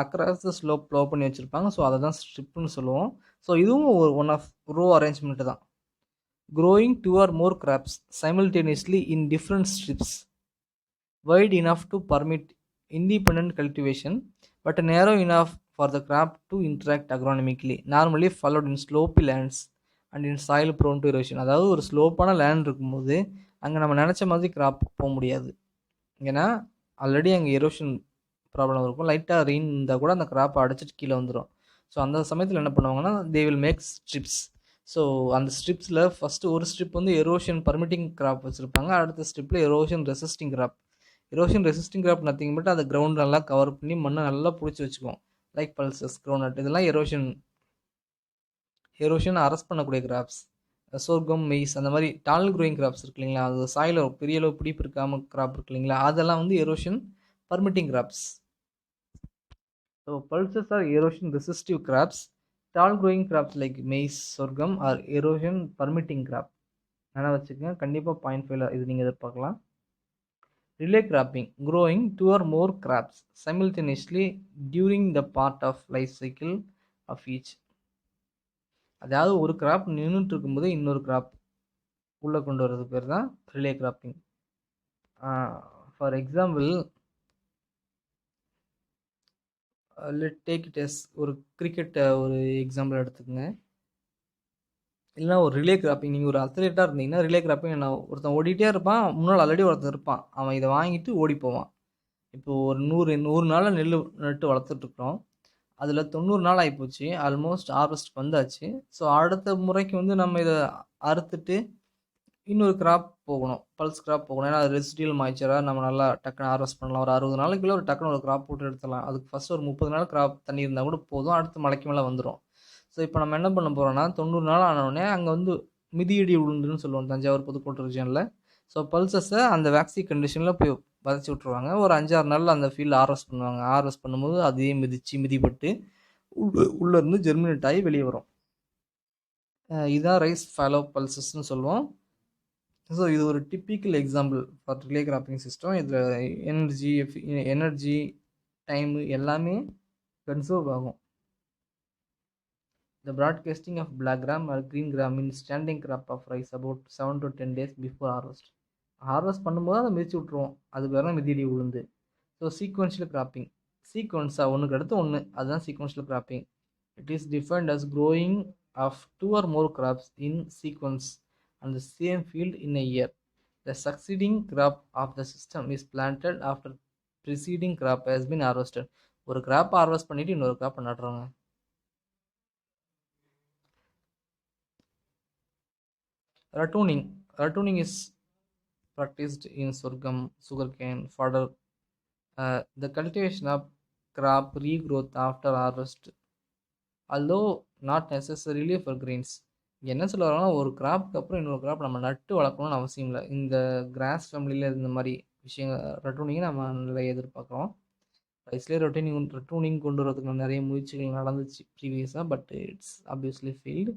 அக்ராஸ் த ஸ்லோப் ப்ளோ பண்ணி வச்சுருப்பாங்க. ஸோ அதை தான் ஸ்ட்ரிப்னு சொல்லுவோம். ஸோ இதுவும் ஒரு ஒன் ஆஃப் ரோ அரேஞ்ச்மெண்ட்டு தான். growing 2 or more crops simultaneously in different strips wide enough to permit independent cultivation but narrow enough for the crop to interact agronomically, normally followed in slopy lands and in soil prone to erosion. அதாவது ஒரு ஸ்லோப்பான land இருக்கும்போது அங்கே நம்ம நினச்ச மாதிரி graph போக முடியாது. ஏன்னா ஆல்ரெடி அங்கே எரோஷன் ப்ராப்ளம் இருக்கும். லைட்டாக ரெயின் இருந்தால் கூட அந்த கிராப்பை அடிச்சிட்டு கீழே வந்துடும். ஸோ அந்த சமயத்தில் என்ன பண்ணுவாங்கன்னா they will make strips. So அந்த ஸ்ட்ரிப்ஸில் ஃபஸ்ட்டு ஒரு ஸ்ட்ரிப் வந்து எரோஷன் பர்மிட்டிங் கிராப் வச்சுருப்பாங்க, அடுத்த ஸ்ட்ரிப்பில் erosion resisting crop. Erosion resisting crop nothing but அதை கிரவுண்ட் நல்லா கவர் பண்ணி மண்ணை நல்லா பிடிச்சி வச்சுக்குவோம். லைக் பல்சஸ், கிரவுண்ட், இதெல்லாம் எரோஷன் அரெஸ்ட் பண்ணக்கூடிய கிராப்ஸ். சோர்கம், மெய்ஸ், அந்த மாதிரி டால் க்ரோயிங் கிராப்ஸ் இருக்கு இல்லைங்களா, அது சாயில் பெரிய அளவு பிடிப்பு இருக்காமல் கிராப் இருக்கு இல்லைங்களா, அதெல்லாம் வந்து erosion permitting crops. So pulses are erosion resistive crops. Tall growing crops like maize, sorghum are erosion permitting crop. நல்லா வச்சுக்கோங்க, கண்டிப்பாக 0.5 இது நீங்கள் எதிர்பார்க்கலாம். Relay cropping, growing 2 or more crops simultaneously during the part of life cycle of each. அதாவது ஒரு graph நின்றுட்டு இருக்கும்போது இன்னொரு கிராப் உள்ளே கொண்டு வர்றது பேர் தான் relay cropping. For example let take it as ஒரு கிரிக்கெட் ஒரு எக்ஸாம்பிள் எடுத்துக்கோங்க. இல்லைனா ஒரு ரிலே கிராப்பிங், நீங்கள் ஒரு அத்லெட்டாக இருந்தீங்கன்னா ரிலே கிராப்பிங் என்ன, ஒருத்தன் ஓடிட்டே இருப்பான், முன்னால் ஆல்ரெடி ஒருத்தன் இருப்பான், அவன் இதை வாங்கிட்டு ஓடி போவான். இப்போது ஒரு 100 நாளில் நெல் நட்டு வளர்த்துட்ருக்குறோம், அதில் 90 நாள் ஆகிப்போச்சு, ஆல்மோஸ்ட் ஹார்வெஸ்ட் வந்தாச்சு. ஸோ அடுத்த முறைக்கு வந்து நம்ம இதை அறுத்துட்டு இன்னொரு கிராப் போகணும், பல்ஸ் கிராப் போகணும். ஏன்னா அது ரெசிடியல் மாய்ச்சராக நம்ம நல்லா டக்குன்னு ஹார்வெஸ்ட் பண்ணலாம். ஒரு 60 நாளைக்குள்ளே ஒரு டக்குன்னு ஒரு கிராப் போட்டு எடுத்துடலாம். அதுக்கு ஃபஸ்ட்டு ஒரு 30 நாள் கிராப் தண்ணி இருந்தால் கூட போதும், அடுத்து மலைக்கு மேலே வந்துடும். ஸோ இப்போ நம்ம என்ன பண்ண போகிறோம்னா 90 நாள் ஆனவுடனே அங்கே வந்து மிதியடி உளுந்துன்னு சொல்லுவோம் தஞ்சாவூர், புதுக்கோட்டை ரீஜனில். ஸோ பல்சஸை அந்த வேக்சின் கண்டிஷனில் போய் வதச்சி விட்ருவாங்க. ஒரு 5-6 நாளில் அந்த ஃபீல்டு ஹார்வெஸ்ட் பண்ணுவாங்க. ஹார்வெஸ்ட் பண்ணும்போது அதே மிதிப்பட்டு உள்ளேருந்து ஜெர்மினேட் ஆகி வெளியே வரும். இதுதான் ரைஸ் ஃபாலோ பல்சஸ்ன்னு சொல்லுவோம். ஸோ இது ஒரு typical example for relay cropping system. இதில் எனர்ஜி டைமு எல்லாமே கன்சர்வ் ஆகும். The broadcasting of black gram or green gram means standing crop of rice about 7 to 10 days before harvest. Harvest பண்ணும்போது அதை மிதிச்சு விட்ருவோம், அது பேர் தான் மிதியடி உளுந்து. ஸோ சீக்வன்ஷியல் கிராப்பிங், சீக்வன்ஸாக ஒன்றுக்கு அடுத்து ஒன்று, அதுதான் sequential cropping. It is defined as growing of two or more crops in sequence on the same field in a year. The succeeding crop of the system is planted after preceding crop has been harvested. ஒரு graph harvest பண்ணிட்டு இன்னொரு graph நடுறாங்க. Ratooning is practiced in sorghum, sugarcane, fodder. The cultivation of crop regrowth after harvest, although not necessarily for grains. என்ன சொல்ல வரோம்னா, ஒரு கிராப்க்கு அப்புறம் இன்னொரு graph நம்ம நட்டு வளர்க்கணும்னு அவசியம் இல்லை. இந்த கிராஸ் ஃபேமிலியில் இந்த மாதிரி விஷயங்கள் ரட்டூனிங்கை நம்ம நிறைய எதிர்பார்க்குறோம். ரைஸ்லேயே ரட்டூனிங் கொண்டு வரதுக்கு நிறைய முயற்சிகள் நடந்துச்சு ப்ரீவியஸாக, பட் இட்ஸ் ஆப்வியஸ்லி ஃபெயில்டு.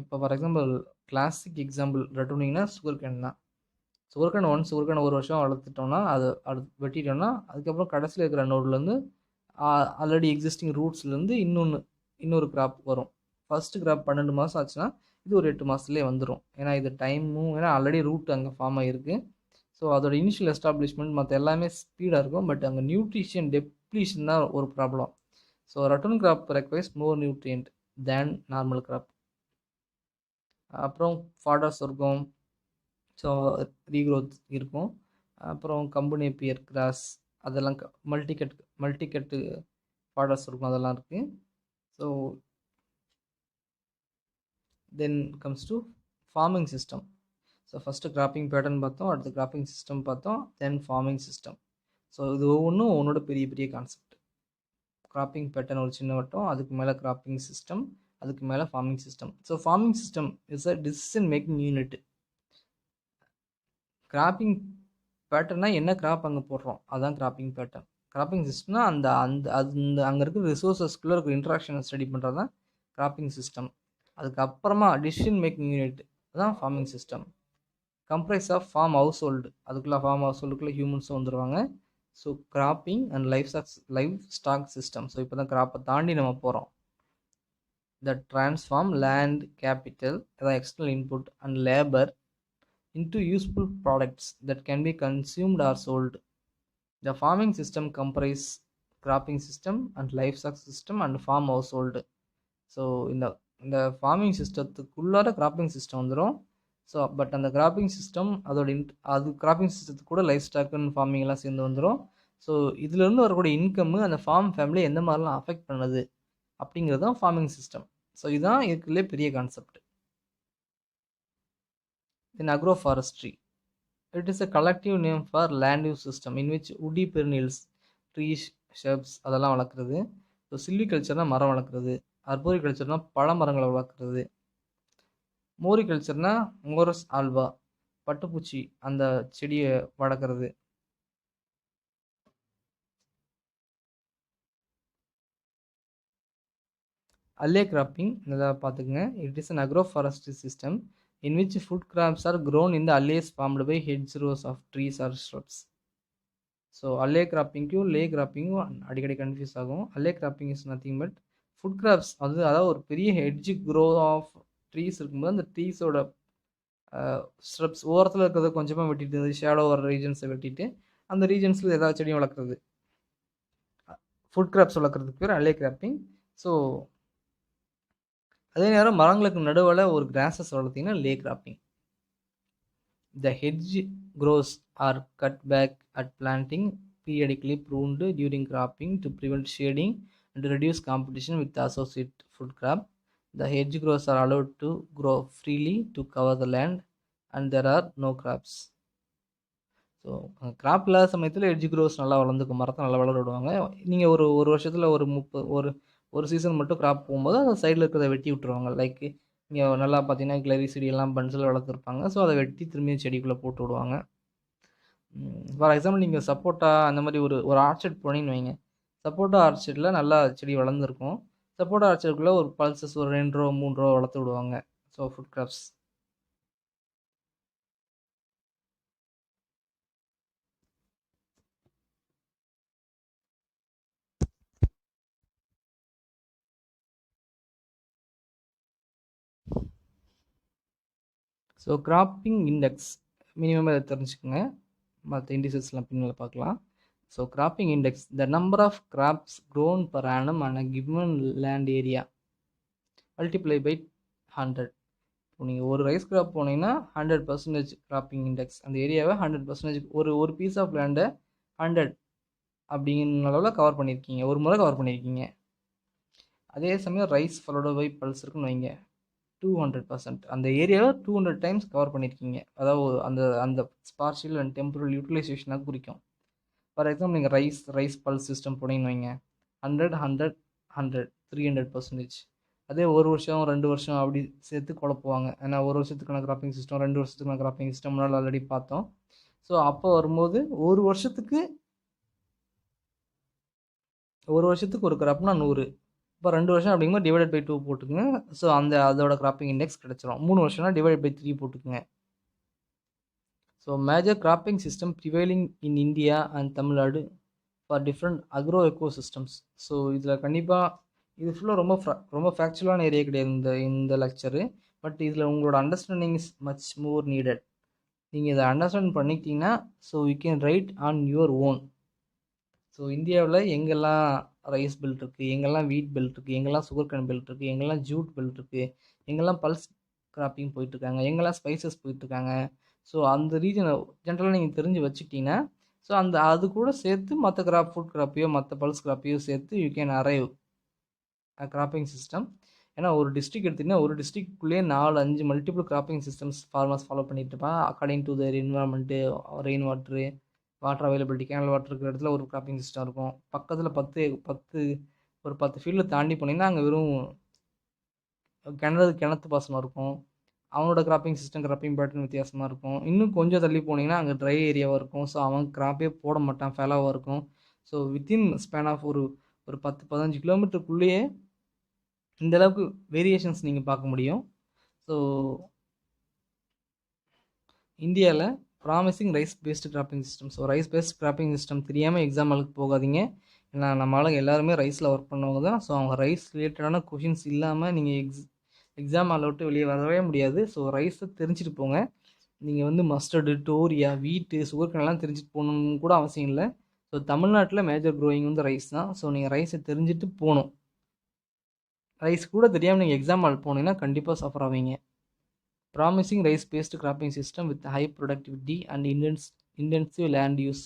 இப்போ ஃபார் எக்ஸாம்பிள், கிளாசிக் எக்ஸாம்பிள் ரட்டூனிங்னா சுகர் கேன் தான். சுகர் கேன் ஒரு வருஷம் வளர்த்துட்டோம்னா, அதை வெட்டிட்டோம்னா, அதுக்கப்புறம் கடைசியில் இருக்கிற நோட்லேருந்து ஆல்ரெடி எக்ஸிஸ்டிங் ரூட்ஸ்லேருந்து இன்னொரு கிராப் வரும். ஃபஸ்ட்டு கிராப் 12 மாதம் ஆச்சுன்னா, இது ஒரு 8 மாதத்துலேயே வந்துடும். ஏன்னா இது டைமும், ஏன்னா ஆல்ரெடி ரூட் அங்கே ஃபார்ம் ஆகிருக்கு. ஸோ அதோட இனிஷியல் எஸ்டாப்ளிஷ்மெண்ட் மற்ற எல்லாமே ஸ்பீடாக இருக்கும், பட் அங்கே நியூட்ரிஷன் டெப்ளீஷன் தான் ஒரு ப்ராப்ளம். ஸோ ரட்டூன் கிராப் ரெக்வைர்ஸ் மோர் நியூட்ரியன்ட் தேன் நார்மல் கிராப். அப்புறம் ஃபாடர் சொர்க்கம், ஸோ ரீக்ரோத் இருக்கும். அப்புறம் கம்பு நேப்பியர் கிராஸ், அதெல்லாம் மல்டிகட்டு ஃபாடர்ஸ் இருக்கும், அதெல்லாம் இருக்குது. So then comes to farming system. So first cropping pattern பார்த்தோம், அடுத்து கிராப்பிங் சிஸ்டம் பார்த்தோம், தென் ஃபார்மிங் சிஸ்டம். ஸோ இது ஒவ்வொன்றும் ஒன்னோட பெரிய பெரிய கான்செப்ட். கிராப்பிங் பேட்டர்ன் ஒரு சின்ன வட்டம், அதுக்கு மேலே கிராப்பிங் சிஸ்டம், அதுக்கு மேலே farming system. So farming system is a decision making unit. Cropping பேட்டர்னா என்ன கிராப் அங்கே போடுறோம், அதுதான் கிராப்பிங் பேட்டர்ன். கிராப்பிங் சிஸ்டம்னா அங்கே இருக்கிற ரிசோர்ஸஸ்குள்ளே இருக்கிற இன்ட்ராக்ஷனை ஸ்டடி பண்ணுறது தான் கிராப்பிங் சிஸ்டம். அதுக்கப்புறமா டிசிஷன் மேக்கிங் யூனிட் தான் farming system. Comprise of farm household, அதுக்குள்ளே ஃபார்ம் ஹவுஸ் ஹோல்டுக்குள்ளே ஹியூமன்ஸும் வந்துடுவாங்க. So cropping and livestock system. So இப்போ தான் கிராப்பை தாண்டி நம்ம போகிறோம். த டிரான்ஸ்ஃபார்ம் லேண்ட் கேபிட்டல், அதாவது external input and labour into useful products that can be consumed or sold. The farming system comprise cropping system and livestock system and farm household. So இந்த farming சிஸ்டத்துக்குள்ளார cropping system வந்துடும். So but அந்த cropping system அது cropping சிஸ்டத்துக்கு கூட life stock and farming எல்லாம் சேர்ந்து வந்துடும். So இதுலேருந்து வரக்கூடிய இன்கம் அந்த ஃபார்ம் ஃபேமிலி எந்த மாதிரிலாம் அஃபெக்ட் பண்ணுது அப்படிங்கிறது தான் ஃபார்மிங் சிஸ்டம். ஸோ இதுதான் இதுக்குள்ளே பெரிய concept. In agroforestry, it is a collective name for land use system in which woody perennials, trees, shrubs அதெல்லாம் வளர்க்குறது. ஸோ சில்விகல்ச்சர்னால் மரம் வளர்க்குறது, அர்போரிகல்ச்சர்னால் பழ மரங்களை வளர்க்குறது, மோரிகல்ச்சர்னால் மோரஸ் ஆல்வா பட்டுப்பூச்சி அந்த செடியை வளர்க்குறது. அல்லே கிராப்பிங் இதை பார்த்துக்குங்க. It is an agroforestry system in which food crops are grown in the alleys formed by hedgerows of trees or shrubs. So அல்லே கிராப்பிங்கும் லே கிராப்பிங்கும் அடிக்கடி கன்ஃபியூஸ் ஆகும். அல்லே cropping is nothing but food graphs, அதாவது ஒரு பெரிய ஹெட்ஜ் க்ரோ ஆஃப் ட்ரீஸ் இருக்கும்போது அந்த ட்ரீஸோட shrubs ஓரத்தில் இருக்கிறத கொஞ்சமாக வெட்டிட்டு ஷேடோ வர ரீஜன்ஸை வெட்டிட்டு அந்த ரீஜன்ஸில் ஏதாவது செடியும் வளர்க்குறது, ஃபுட் கிராப்ஸ் வளர்க்குறதுக்கு பேர் அல்லே கிராப்பிங். ஸோ அதே நேரம் மரங்களுக்கு நடுவில் ஒரு கிராஸஸ் வளர்த்திங்கன்னா ley cropping. The hedge grows are cut back at planting, periodically pruned during cropping to prevent shading and to reduce competition with the associate food crop. The hedge grows are allowed to grow freely to cover the land and there are no crops. So crop இல்லாத சமயத்தில் hedge cross நல்லா வளர்ந்துக்கும், மரத்தை நல்லா வளர விடுவாங்க. நீங்கள் ஒரு வருஷத்தில் ஒரு சீசன் மட்டும் கிராப் போகும்போது அந்த சைடில் இருக்கிறத வெட்டி விட்டுருவாங்க. லைக் இங்கே நல்லா பார்த்தீங்கன்னா கிளரி செடியெல்லாம் பன்ஸில் வளர்த்துருப்பாங்க. ஸோ அதை வெட்டி திரும்பியும் செடிக்குள்ளே போட்டு விடுவாங்க. ஃபார் எக்ஸாம்பிள் நீங்கள் சப்போட்டா அந்த மாதிரி ஒரு ஆர்ச்சர்ட் போனீங்கன்னு வைங்க, சப்போட்டா ஆர்ச்சர்டில் நல்லா செடி வளர்ந்துருக்கும். சப்போட்டா ஆர்ச்சர்டுக்குள்ளே ஒரு பல்சஸ் ஒரு 2 ரூபா 3 ரூபா வளர்த்து விடுவாங்க. So food crops. So cropping index minimum அதை தெரிஞ்சுக்கோங்க, மற்ற இண்டிசஸ்லாம் பின்னால் பார்க்கலாம். So cropping index the number of crops grown per annum on a given land area multiply by 100. இப்போ நீங்கள் ஒரு ரைஸ் கிராப் போனீங்கன்னா 100% கிராப்பிங் இண்டெக்ஸ், அந்த ஏரியாவை 100% ஒரு பீஸ் ஆஃப் லேண்டை 100 அப்படிங்கிற அளவில் கவர் பண்ணியிருக்கீங்க, ஒரு முறை கவர் பண்ணியிருக்கீங்க. அதே சமயம் ரைஸ் ஃபாலோடு பை பல்ஸ் இருக்குன்னு வைங்க, 200%, அந்த ஏரியாவை 200 டைம்ஸ் கவர் பண்ணியிருக்கீங்க. அதாவது அந்த அந்த ஸ்பார்ஷியல் அண்ட் டெம்பரல் யூட்டிலைசேஷனாக குறிக்கும். ஃபார் எக்ஸாம்பிள் நீங்கள் ரைஸ் பல்ஸ் சிஸ்டம் போனீங்கன்னு வைங்க, 100 100 100 300%. அதே ஒரு வருஷம் 2 வருஷம் அப்படி சேர்த்து குழப்புவாங்க. ஏன்னா ஒரு வருஷத்துக்கான கிராப்பிங் சிஸ்டம், 2 வருஷத்துக்கான கிராப்பிங் சிஸ்டம் முன்னால் ஆல்ரெடி பார்த்தோம். ஸோ அப்போ வரும்போது ஒரு வருஷத்துக்கு ஒரு கிராப்னா 100, இப்போ 2 வருஷம் அப்படிங்கும்போது டிவைடட் பை 2 போட்டுக்குங்க. ஸோ அதோட கிராப்பிங் இண்டெக்ஸ் கிடச்சிரும். 3 வருஷம்னா டிவைடட் பை 3 போட்டுக்குங்க. So major cropping system prevailing in India and Tamil Nadu for different agro echo systems. So இதில் கண்டிப்பாக இது ஃபுல்லாக ரொம்ப ஃபேக்சுவலான ஏரியா கிடையாது இந்த லெக்சரு. பட் இதில் உங்களோட understanding is much more needed. நீங்கள் இதை அண்டர்ஸ்டாண்ட் பண்ணிக்கிட்டீங்கன்னா so you can write on your own. So இந்தியாவில் எங்கெல்லாம் ரைஸ் பெல்ட் இருக்குது, எங்கெல்லாம் வீட் பெல்ட் இருக்குது, எங்கெல்லாம் சுகர் கேன் பெல்ட் இருக்குது, எங்கெல்லாம் ஜூட் பெல்ட் இருக்குது, எங்கெல்லாம் பல்ஸ் கிராப்பிங் போயிட்டுருக்காங்க, எங்கெல்லாம் ஸ்பைசஸ் போயிட்டுருக்காங்க. ஸோ அந்த ரீஜனை ஜென்ரலாக நீங்கள் தெரிஞ்சு வச்சுக்கிட்டீங்கன்னா ஸோ அது கூட சேர்த்து மற்ற ஃபுட் கிராப்பையோ மற்ற பல்ஸ் கிராப்பையோ சேர்த்து you can arrive cropping system. ஏன்னா ஒரு டிஸ்ட்ரிக்ட் எடுத்திங்கன்னா ஒரு டிஸ்ட்ரிக்ட்குள்ளேயே 4-5 multiple cropping systems farmers follow பண்ணிட்டு இருப்பாங்க according to their environment, rain water availability. Canal water இருக்கிற இடத்துல ஒரு கிராப்பிங் சிஸ்டம் இருக்கும். பக்கத்தில் 10 ஃபீல்டில் தாண்டி போனீங்கன்னா அங்கே வெறும் கிணத்து பாசனம் இருக்கும். அவனோட கிராப்பிங் பேட்டர்ன் வித்தியாசமாக இருக்கும். இன்னும் கொஞ்சம் தள்ளி போனீங்கன்னா அங்கே ட்ரை ஏரியாவாக இருக்கும். ஸோ அவன் கிராப்பே போட மாட்டான், ஃபெலாவாக இருக்கும். ஸோ வித்தின் ஸ்பேன் ஆஃப் ஒரு 10-15 கிலோமீட்டருக்குள்ளேயே இந்த அளவுக்கு வேரியேஷன்ஸ் நீங்கள் பார்க்க முடியும். ஸோ இந்தியாவில் promising rice based cropping system. So rice based cropping system தெரியாமல் எக்ஸாம்பிளுக்கு போகாதீங்க. ஏன்னா நம்ம ஆளுங்க எல்லாருமே ரைஸில் ஒர்க் பண்ணவங்க தான். ஸோ அவங்க ரைஸ் ரிலேட்டடான கொஷின்ஸ் இல்லாமல் நீங்கள் எக்ஸாம் ஆளை விட்டு வெளியே வரவே முடியாது. ஸோ ரைஸை தெரிஞ்சுட்டு போங்க. நீங்கள் மஸ்டர்டு, டோரியா, வீட்டு, சுகர்கனெல்லாம் தெரிஞ்சுட்டு போகணுன்னு கூட அவசியம் இல்லை. ஸோ தமிழ்நாட்டில் மேஜர் க்ரோயிங் ரைஸ் தான். ஸோ நீங்கள் ரைஸை தெரிஞ்சுட்டு போகணும். ரைஸ் கூட தெரியாமல் நீங்கள் எக்ஸாம் ஆள் போனீங்கன்னா கண்டிப்பாக சஃபர் ஆவீங்க. Promising rice-based cropping system with high productivity and intensive land use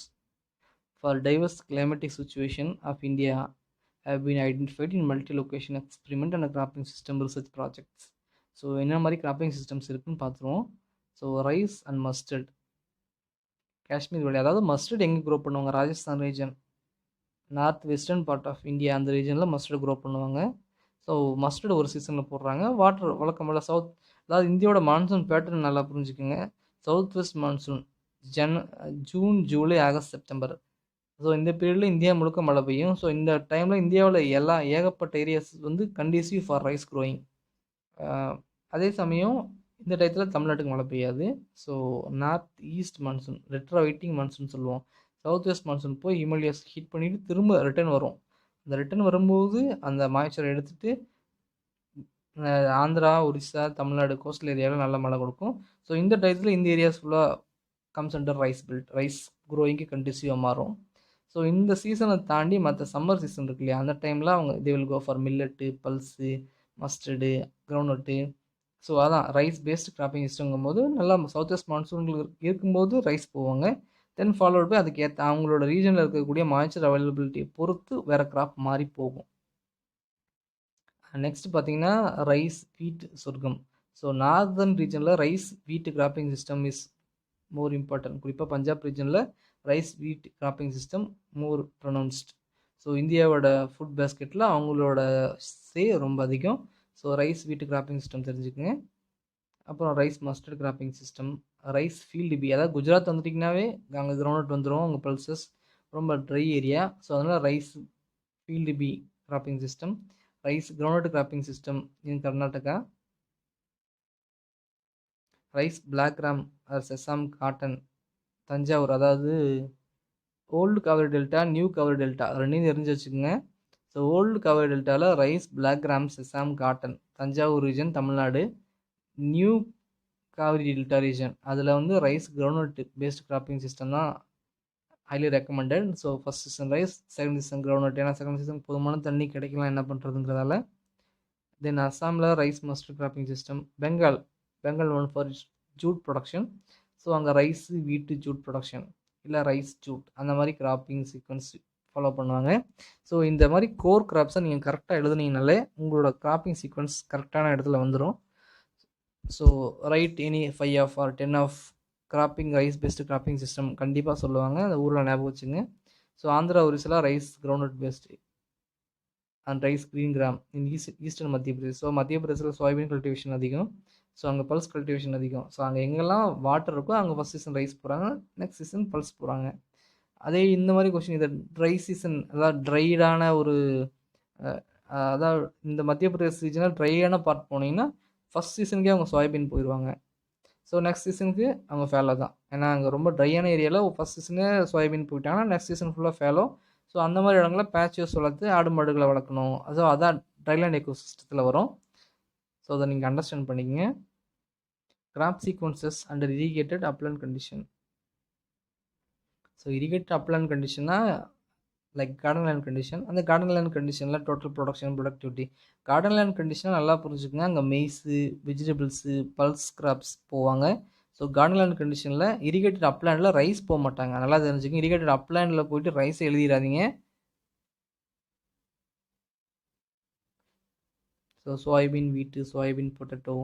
for diverse climatic situation of India have been identified in multi-location experiment and cropping system research projects. So என்ன மாதிரி cropping systems இருக்குன்னு பார்த்துருவோம். So rice and mustard Kashmir valley, அதாவது mustard எங்கே grow பண்ணுவாங்க, Rajasthan region, north western part of India, அந்த ரீஜனில் mustard grow பண்ணுவாங்க. ஸோ மஸ்டர்ட் ஒரு சீசனில் போடுறாங்க. வாட்டர் வழக்கம் போல் அதாவது இந்தியாவோட மான்சூன் பேட்டர்ன் நல்லா புரிஞ்சுக்குங்க. South west monsoon June, July, August, September. So இந்த பீரியடில் இந்தியா முழுக்க மழை பெய்யும். ஸோ இந்த டைமில் இந்தியாவில் ஏகப்பட்ட areas conducive for rice growing. அதே சமயம் இந்த டயத்தில் தமிழ்நாட்டுக்கு மழை பெய்யாது. So north east monsoon, retreating monsoon சொல்லுவோம். சவுத் வெஸ்ட் மான்சூன் போய் ஹிமாலயாஸ் ஹீட் பண்ணிவிட்டு திரும்ப ரிட்டர்ன் வரும். அந்த ரிட்டர்ன் வரும்போது அந்த மாய்ச்சரை எடுத்துகிட்டு ஆந்திரா, ஒரிசா, தமிழ்நாடு கோஸ்டல் ஏரியாவில் நல்ல மழை கொடுக்கும். ஸோ இந்த டயத்தில் இந்த ஏரியாஸ் ஃபுல்லாக comes under rice belt, rice க்ரோயிங்க்கு கண்டிசிவாக மாறும். ஸோ இந்த சீசனை தாண்டி மற்ற சம்மர் சீசன் இருக்கு இல்லையா, அந்த டைமில் அவங்க they will go for millet, pulse, mustard, groundnut. So அதான் ரைஸ் பேஸ்டு கிராப்பிங் சிஸ்டங்கும் போது நல்லா சவுத் வெஸ்ட் மான்சூன்கள் இருக்கும்போது ரைஸ் போவாங்க. தென் ஃபாலோட் பை அதுக்கேற்ற அவங்களோட ரீஜனில் இருக்கக்கூடிய மாய்ச்சர் அவைலபிலிட்டியை பொறுத்து வேறு கிராப் மாறி போகும். நெக்ஸ்ட் பார்த்தீங்கன்னா rice, wheat, sorghum. So northern ரீஜனில் rice wheat cropping system is more important. குறிப்பாக பஞ்சாப் ரீஜனில் rice wheat cropping system more pronounced. So இந்தியாவோட ஃபுட் பேஸ்கெட்டில் அவங்களோட ரொம்ப அதிகம். So rice wheat cropping system தெரிஞ்சுக்கோங்க. அப்புறம் rice mustard cropping system, rice field pea, அதாவது குஜராத் வந்துட்டிங்கனாவே அங்கே கிரவுண்ட் வந்துடும். உங்கள் பல்சஸ் ரொம்ப ட்ரை ஏரியா. ஸோ அதனால் rice field pea cropping system, rice ground cropping system in Karnataka, rice black Ram or sesame cotton Thanjavur, அதாவது old Kaveri delta, new Kaveri delta ரெண்டையும் தெரிஞ்சு வச்சுக்கோங்க. ஸோ ஓல்டு காவிரி டெல்டாவில் rice, black gram, sesame cotton Thanjavur region Tamil Nadu, new Kaveri delta region அதில் வந்து rice groundnut based cropping system தான் highly recommended. So first season rice, second season groundnut. ஏன்னா second season போதுமான தண்ணி கிடைக்கலாம், என்ன பண்ணுறதுங்கிறதால. தென் அஸ்ஸாமில் rice mustard cropping system. Bengal one for jute production. So அங்கே ரைஸு வீட்டு ஜூட் ப்ரொடக்ஷன், இல்லை ரைஸ் ஜூட், அந்த மாதிரி கிராப்பிங் சீக்வன்ஸ் ஃபாலோ பண்ணுவாங்க. ஸோ இந்த மாதிரி கோர் கிராப்ஸை நீங்கள் கரெக்டாக எழுதுனீங்கனாலே உங்களோட கிராப்பிங் சீக்வன்ஸ் கரெக்டான இடத்துல வந்துடும். So right any 5 of or 10 of cropping rice based cropping system கண்டிப்பாக சொல்லுவாங்க, அந்த ஊரில் ஞாபகம் வச்சுங்க. ஸோ ஆந்திரா ஒரிசலா rice groundnut based and rice green gram in eastern Madhya Pradesh. So Madhya பிரதேசில் சோயாபீன் கல்டிவேஷன் அதிகம், ஸோ அங்கே பல்ஸ் கல்டிவேஷன் அதிகம். ஸோ அங்கே எங்கெல்லாம் வாட்டர் இருக்கோ அங்கே ஃபஸ்ட் சீசன் ரைஸ் போகிறாங்க, நெக்ஸ்ட் சீசன் பல்ஸ் போகிறாங்க. அதே இந்த மாதிரி கொஸ்டின், இதை ட்ரை சீசன், அதாவது ட்ரைடான ஒரு அதாவது இந்த மத்திய பிரதேஷ் ரீஜனில் ட்ரையான பார்ட் போனீங்கன்னா ஃபஸ்ட் சீசனுக்கே அவங்க சோயாபீன் போயிடுவாங்க. ஸோ நெக்ஸ்ட் சீசனுக்கு அவங்க ஃபேலோ தான். ஏன்னா அங்கே ரொம்ப ட்ரையான ஏரியாவில் ஃபஸ்ட் சீசனே சோயாபீன் போயிட்டாங்கன்னா நெக்ஸ்ட் சீசன் ஃபுல்லாக ஃபேலோ. ஸோ அந்த மாதிரி இடங்களில் பேட்சஸ் வளர்த்து ஆடு மாடுகளை வளர்க்கணும். அதான் ட்ரைலேண்ட் எக்கோ சிஸ்டத்தில் வரும். ஸோ அதை நீங்கள் அண்டர்ஸ்டாண்ட் பண்ணிக்கங்க. Crop sequences under irrigated upland condition. So irrigated upland கண்டிஷன்னா லைக் கார்டன் லேண்ட் கண்டிஷன். அந்த கார்டன் லேண்ட் கண்டிஷனில் total production, productivity. Garden land கண்டிஷனை நல்லா புரிஞ்சுக்கங்க. அங்கே மெய்ஸு, வெஜிடபிள்ஸு, பல்ஸ் கிராப்ஸ் போவாங்க. ஸோ கார்டன் லேண்ட் கண்டிஷனில் இரிகேட்டட் அப்லேண்டில் ரைஸ் போக மாட்டாங்க, நல்லா தெரிஞ்சுக்கங்க. இரிகேட்டட் அப்லேண்டில் போயிட்டு ரைஸை எழுதிடாதீங்க. So soybean wheat, soybean potato,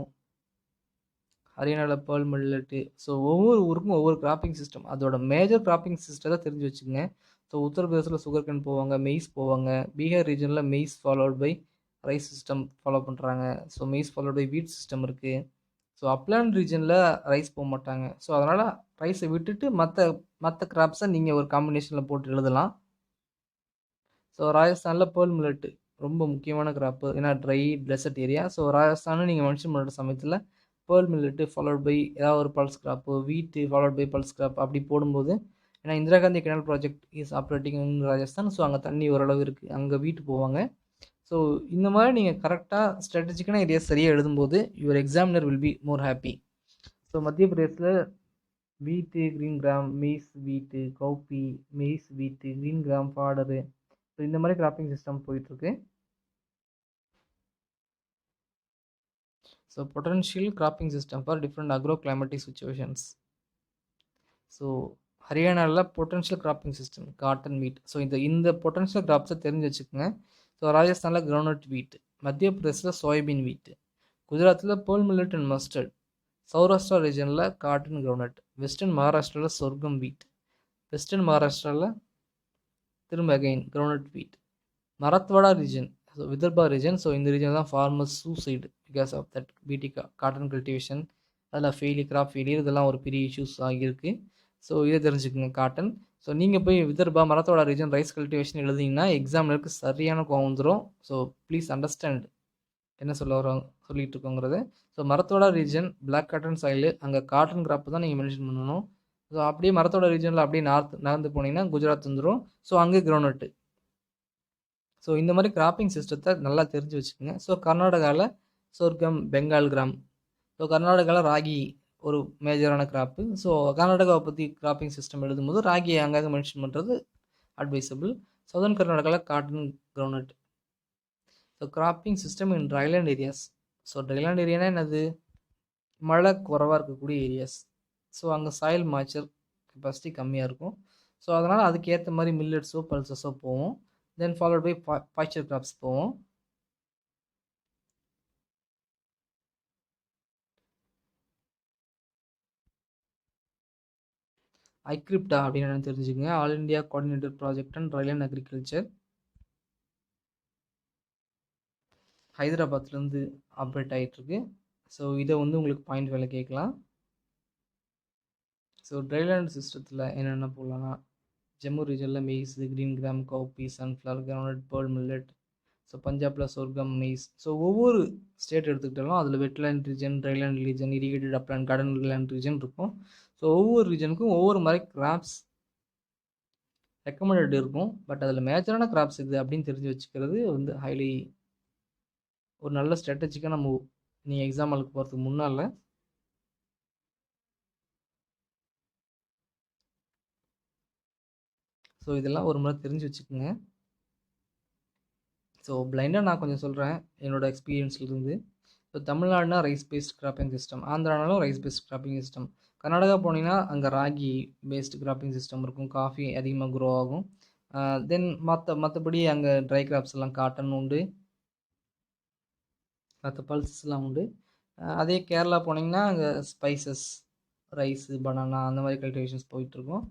ஹரியானாவில் பேர்ல் மில்லட்டு. ஸோ ஒவ்வொரு ஊருக்கும் ஒவ்வொரு கிராப்பிங் சிஸ்டம், அதோட மேஜர் கிராப்பிங் சிஸ்டத்தை தெரிஞ்சு வச்சுக்கோங்க. ஸோ உத்தரப்பிரதேசில் சுகர் கேன் போவாங்க, மெய்ஸ் போவாங்க. Bihar region maize followed by rice system follow பண்ணுறாங்க. So maize followed by wheat system இருக்குது. ஸோ அப்லேண்ட் ரீஜனில் ரைஸ் போக மாட்டாங்க. ஸோ அதனால் ரைஸை விட்டுட்டு மற்ற கிராப்ஸை நீங்கள் ஒரு காம்பினேஷனில் போட்டு எழுதலாம். ஸோ ராஜஸ்தானில் பேர்ல் மில்லட்டு ரொம்ப முக்கியமான கிராப்பு, ஏன்னா ட்ரை டெசர்ட் ஏரியா. ஸோ ராஜஸ்தானும் நீங்கள் மென்ஷன் பண்ணுற சமயத்தில் பேர்ல் மில்லட்டு ஃபாலோட் பை ஏதாவது ஒரு பல்ஸ் கிராப்பு, வீட்டு ஃபாலோட் பை பல்ஸ் கிராப் அப்படி போடும்போது, ஏன்னா Indira Gandhi canal project is operating in Rajasthan. So அங்கே தண்ணி ஓரளவு இருக்குது, அங்கே வீட்டு போவாங்க. ஸோ இந்த மாதிரி நீங்கள் கரெக்டாக ஸ்ட்ராட்டஜிக்கான ஏரியா சரியாக எழுதும்போது your examiner will be more happy. So Madhya பிரதேசில் வீட்டு, க்ரீன் கிராம், மெய்ஸ் வீட்டு, கௌப்பி, மெய்ஸ் வீட்டு, க்ரீன் கிராம், ஃபாடரு. ஸோ இந்த மாதிரி கிராப்பிங் சிஸ்டம் போயிட்டுருக்கு. So potential cropping system for different agro climatic situations. So ஹரியானாவில் பொட்டன்ஷியல் கிராப்பிங் சிஸ்டம் காட்டன் வீட். ஸோ இந்த potential கிராப்ஸை தெரிஞ்சு வச்சுக்கோங்க. ஸோ ராஜஸ்தானில் கிரவுண்ட்நட் வீட், மத்திய பிரதேசில் சோயாபீன் வீட், குஜராத்தில் pearl millet and mustard, Saurashtra ரீஜனில் காட்டன் கிரவுண்ட்நட், வெஸ்டர்ன் மகாராஷ்டிராவில் சொர்க்கம் வீட், வெஸ்டர்ன் மகாராஷ்டிராவில் திரும்ப again groundnut wheat, Marathwada region, so Vidarbha region. So இந்த ரீஜன் தான் farmers suicide because of that BT cotton cultivation. அதில் கிராப் ஃபெயிலியர் இதெல்லாம் ஒரு பெரிய இஷ்யூஸ் ஆகியிருக்கு. ஸோ இதை தெரிஞ்சுக்கோங்க காட்டன். ஸோ நீங்கள் போய் Vidarbha, Marathwada region rice cultivation எழுதிங்கன்னா எக்ஸாமினருக்கு சரியான கோவம் வந்துடும். ஸோ ப்ளீஸ் அண்டர்ஸ்டாண்ட் என்ன சொல்லிட்டு இருக்கோங்கிறது. So Marathwada region black cotton soil, அங்கே காட்டன் கிராப் தான் நீங்கள் மென்ஷன் பண்ணணும். ஸோ அப்படியே மராத்வாடா ரீஜனில் அப்படியே நகர்ந்து போனீங்கன்னா குஜராத் வந்துடும். ஸோ அங்கே கிரவுண்ட்நட்டு. ஸோ இந்த மாதிரி கிராப்பிங் சிஸ்டத்தை நல்லா தெரிஞ்சு வச்சுக்கோங்க. ஸோ கர்நாடகாவில் சொர்க்கம், பெங்கால் கிராம். ஸோ கர்நாடகாவில் ராகி ஒரு மேஜரான கிராப்பு. ஸோ கர்நாடகாவை பற்றி கிராப்பிங் சிஸ்டம் எழுதும்போது ராகியை அங்கங்கே மென்ஷன் பண்ணுறது அட்வைசபிள். சவுதர்ன் கர்நாடகாவில் cotton, groundnut. So cropping system in dryland areas. So dryland ஏரியானா என்னது? மழை குறைவாக இருக்கக்கூடிய ஏரியாஸ். ஸோ அங்கே சாயில் மாய்ச்சர் கெப்பாசிட்டி கம்மியாக இருக்கும். ஸோ அதனால் அதுக்கேற்ற மாதிரி மில்லட்ஸோ பல்சஸோ போவோம். Then followed by pasture crops போவோம். ஐக்ரிப்டா அப்படின்னு தெரிஞ்சுக்கங்க. All India coordinator project and dryland agriculture, ஹைதராபாத்லேருந்து ஆப்ரேட் ஆகிட்டுருக்கு. ஸோ இதை வந்து உங்களுக்கு பாயிண்ட் வேலை கேட்கலாம். ஸோ ட்ரைலேண்ட் சிஸ்டத்தில் என்னென்ன போடலாம்னா ஜம்மு ரீஜனில் maize, green gram, cowpea, sunflower, groundnut, pearl millet. So பஞ்சாபில் சொர்க்கம், மெய்ஸ். ஸோ ஒவ்வொரு ஸ்டேட் எடுத்துக்கிட்டாலும் அதில் wetland region, dryland region, irrigated upland, garden land region இருக்கும். ஸோ ஒவ்வொரு ரீஜனுக்கும் ஒவ்வொரு மாதிரி கிராப்ஸ் ரெக்கமெண்டட் இருக்கும். பட் அதில் மேஜரான கிராப்ஸ் இது அப்படின்னு தெரிஞ்சு வச்சுக்கிறது வந்து ஹைலி ஒரு நல்ல ஸ்ட்ராட்டஜிக்காக நம்ம நீங்கள் எக்ஸாம்பிளுக்கு போகிறதுக்கு முன்னால் ஸோ இதெல்லாம் ஒரு முறை தெரிஞ்சு வச்சுக்கோங்க. ஸோ பிளைண்டாக நான் கொஞ்சம் சொல்கிறேன் என்னோடய எக்ஸ்பீரியன்ஸ்லேருந்து. ஸோ தமிழ்நாடுனா ரைஸ் பேஸ்ட் கிராப்பிங் சிஸ்டம், ஆந்திரானாலும் rice based cropping system, Karnataka போனீங்கன்னா அங்கே ராகி பேஸ்டு கிராப்பிங் சிஸ்டம் இருக்கும், காஃபி அதிகமாக க்ரோ ஆகும். தென் மற்றபடி அங்கே ட்ரை கிராப்ஸ் எல்லாம் காட்டன் உண்டு, மற்ற பல்சஸ்லாம் உண்டு. அதே கேரளா போனீங்கன்னா அங்கே ஸ்பைசஸ், ரைஸு, பனானா அந்த மாதிரி கல்டிவேஷன்ஸ் போயிட்டுருக்கும்.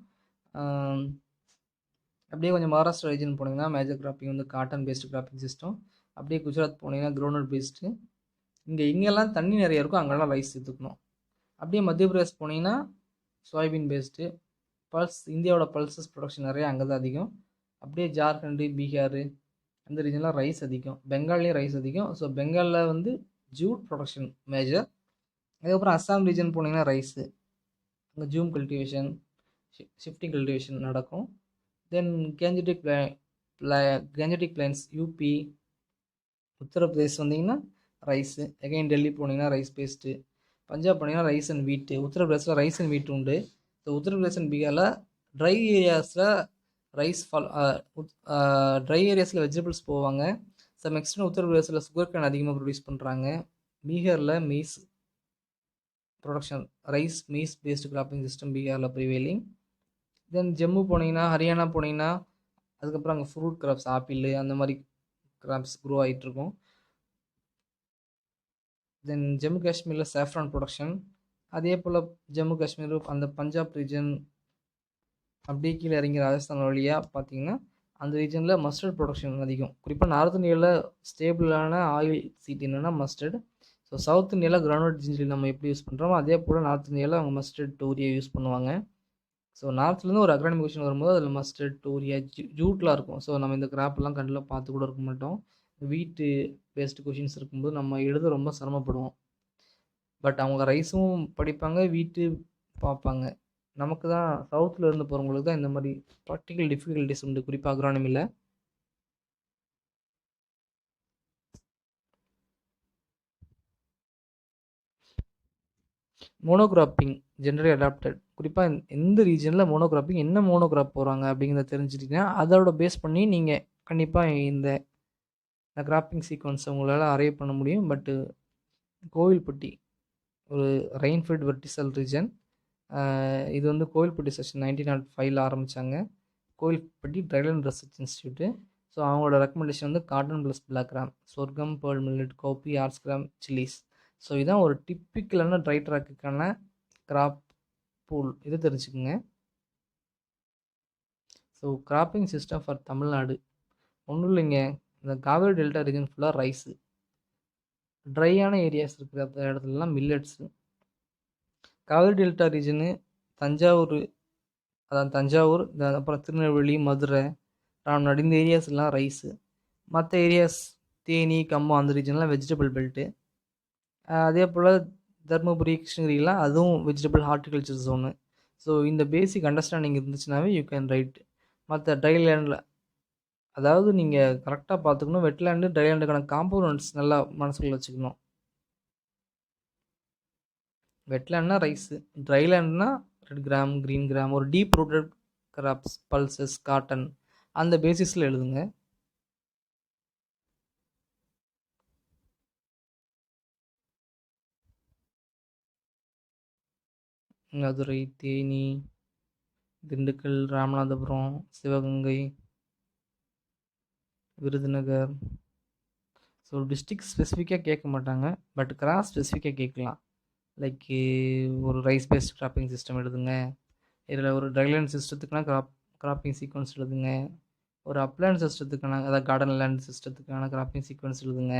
அப்படியே கொஞ்சம் மகாராஷ்டிரா ரீஜன் போனீங்கன்னா மேஜர் கிராப்பிங் வந்து காட்டன் பேஸ்டு கிராப்பிங் சிஸ்டம். அப்படியே குஜராத் போனீங்கன்னா கிரௌண்ட்நட் பேஸ்டு. எங்கெல்லாம் தண்ணி நிறைய இருக்கோ அங்கெல்லாம் ரைஸ் எடுத்துக்கணும். அப்படியே மத்திய பிரதேஷ் போனீங்கன்னா சோயாபீன் பேஸ்டு. இந்தியாவோட பல்சஸ் ப்ரொடக்ஷன் நிறைய அங்கே தான் அதிகம். அப்படியே ஜார்க்கண்டு, பீகார் அந்த ரீஜன்லாம் ரைஸ் அதிகம். பெங்கால்லையும் ரைஸ் அதிகம். ஸோ பெங்காலில் வந்து ஜூட் ப்ரொடக்ஷன் மேஜர். அதுக்கப்புறம் அஸ்ஸாம் ரீஜன் போனீங்கன்னா ரைஸு, அங்கே ஜூம் கல்டிவேஷன், ஷிஃப்டிங் கல்டிவேஷன் நடக்கும். தென் கேஞ்சட்டிக் பிளைன்ஸ் யூபி, உத்தரப்பிரதேஷ் வந்தீங்கன்னா ரைஸு. அகைன் டெல்லி போனீங்கன்னா ரைஸ் பேஸ்ட்டு. பஞ்சாப் போனீங்கன்னா ரைஸ் அண்ட் வீட்டு. உத்தரப்பிரதேசில் ரைஸ் அண்ட் வீட் உண்டு. ஸோ உத்தரப்பிரதேஷ் அண்ட் பீகாரில் ட்ரை ஏரியாஸில் ட்ரை ஏரியாஸில் வெஜிடபிள்ஸ் போவாங்க. சம் எக்ஸ்டென்ட் உத்தரப்பிரதேசில் சுகர் கேன் அதிகமாக ப்ரொடியூஸ் பண்ணுறாங்க. பீகாரில் maize production, rice maize based cropping system பீகாரில் ப்ரிவேலிங். தென் ஜம்மு போனீங்கன்னா, ஹரியானா போனீங்கன்னா அதுக்கப்புறம் அங்கே ஃப்ரூட் கிராப்ஸ், ஆப்பிள் அந்த மாதிரி கிராப்ஸ் க்ரோ ஆகிட்டுருக்கும். தென் ஜம்மு காஷ்மீரில் சாஃப்ரான் ப்ரொடக்ஷன். அதே போல் ஜம்மு காஷ்மீர், அந்த பஞ்சாப் ரீஜன் அப்படியே கீழே இறங்கி ராஜஸ்தான் வழியாக பார்த்தீங்கன்னா அந்த ரீஜனில் மஸ்டர்ட் ப்ரொடக்ஷன் அதிகம். குறிப்பாக நார்த் இந்தியாவில் ஸ்டேபிளான ஆயில் சீட் என்னென்னா மஸ்டர்ட். ஸோ சவுத் இந்தியாவில் கிரவுண்ட் ஜிஞ்சர் நம்ம எப்படி யூஸ் பண்ணுறோமோ அதே போல் நார்த் இந்தியாவில் அவங்க மஸ்டர்ட், டோரியா யூஸ் பண்ணுவாங்க. ஸோ நார்த்லேருந்து ஒரு அக்ரானிக் கொஷின் வரும்போது அதில் மஸ்டர்ட், டோரியா, ஜூட்லாம் இருக்கும். ஸோ நம்ம இந்த கிராப்லாம் கண்டிப்பாக பார்த்து கூட இருக்க மாட்டோம். வீட்டு பேஸ்டு கொஷின்ஸ் இருக்கும்போது நம்ம எழுத ரொம்ப சிரமப்படுவோம். பட் அவங்க ரைஸும் படிப்பாங்க, வீட்டு பார்ப்பாங்க. நமக்கு தான் சவுத்தில் இருந்து போகிறவங்களுக்கு தான் இந்த மாதிரி ப்ராக்டிக்கல் டிஃபிகல்ட்டிஸ் உண்டு, குறிப்பாக அக்ரானமியில். மோனோகிராப்பிங் ஜென்ரலி அடாப்டட். குறிப்பாக எந்த ரீஜனில் மோனோகிராப்பிங், என்ன மோனோகிராப் போகிறாங்க அப்படிங்கிறத தெரிஞ்சுட்டிங்கன்னா அதோட பேஸ் பண்ணி நீங்கள் கண்டிப்பாக இந்த கிராப்பிங் சீக்வன்ஸை உங்களால் அரைவ் பண்ண முடியும். பட்டு கோவில்பட்டி ஒரு ரெயின்ஃபீல்ட் வெர்டிசல் ரீஜன். இது வந்து கோவில்பட்டி செஷன் 1905 ஆரம்பித்தாங்க. Kovilpatti dryland research institute. So அவங்களோட ரெக்கமெண்டேஷன் வந்து cotton plus black gram, sorghum, pearl millet, cowpea, horse gram, chillies. So இதுதான் ஒரு டிப்பிக்கலான ட்ரை ட்ராக்குக்கான கிராப் பூல். இது தெரிஞ்சுக்குங்க. So cropping system for Tamil Nadu ஒன்றும் இல்லைங்க. இந்த காவேரி டெல்டா ரீஜன் ஃபுல்லாக ரைஸு, ட்ரையான ஏரியாஸ் இருக்கிற இடத்துலலாம் millets. Kaveri delta region Thanjavur, Thanjavur, அப்புறம் திருநெல்வேலி, மதுரை, ராம்நாடு இந்த ஏரியாஸ்லாம் ரைஸு. மற்ற ஏரியாஸ் தேனி, கம்பம் அந்த ரீஜன்லாம் வெஜிடபிள் பெல்ட்டு. அதே போல் தர்மபுரி, கிருஷ்ணகிரிலாம் அதுவும் வெஜிடபிள் ஹார்டிகல்ச்சர் ஜோனு. ஸோ இந்த பேசிக் அண்டர்ஸ்டாண்டிங் இருந்துச்சுனாவே யூ கேன் ரைட். மற்ற ட்ரை லேண்டில், அதாவது நீங்கள் கரெக்டாக பார்த்துக்கணும். வெட்லேண்டு, ட்ரை லேண்டுக்கான காம்போனன்ட்ஸ் நல்லா மனசுக்குள்ள வச்சுக்கணும். வெட்லேண்ட்னா ரைஸு, ட்ரை லேண்ட்னா ரெட் கிராம், க்ரீன் கிராம், ஒரு deep rooted crops, pulses, cotton அந்த பேசிஸில் எழுதுங்க. மதுரை, தேனி, திண்டுக்கல், ராமநாதபுரம், சிவகங்கை, விருதுநகர். ஸோ டிஸ்ட்ரிக்ட் ஸ்பெசிஃபிக்காக கேட்க மாட்டாங்க, பட் கிராஸ் ஸ்பெசிஃபிக்காக கேட்கலாம். லைக் ஒரு ரைஸ் பேஸ்ட் கிராப்பிங் சிஸ்டம் எழுதுங்க, இதில் ஒரு ட்ரைலேண்ட் சிஸ்டத்துக்குனா கிராப்பிங் சீக்வன்ஸ் எழுதுங்க, ஒரு அப்லேண்ட் சிஸ்டத்துக்கான, அதாவது கார்டன் லேண்ட் சிஸ்டத்துக்கான கிராப்பிங் சீக்வன்ஸ் எழுதுங்க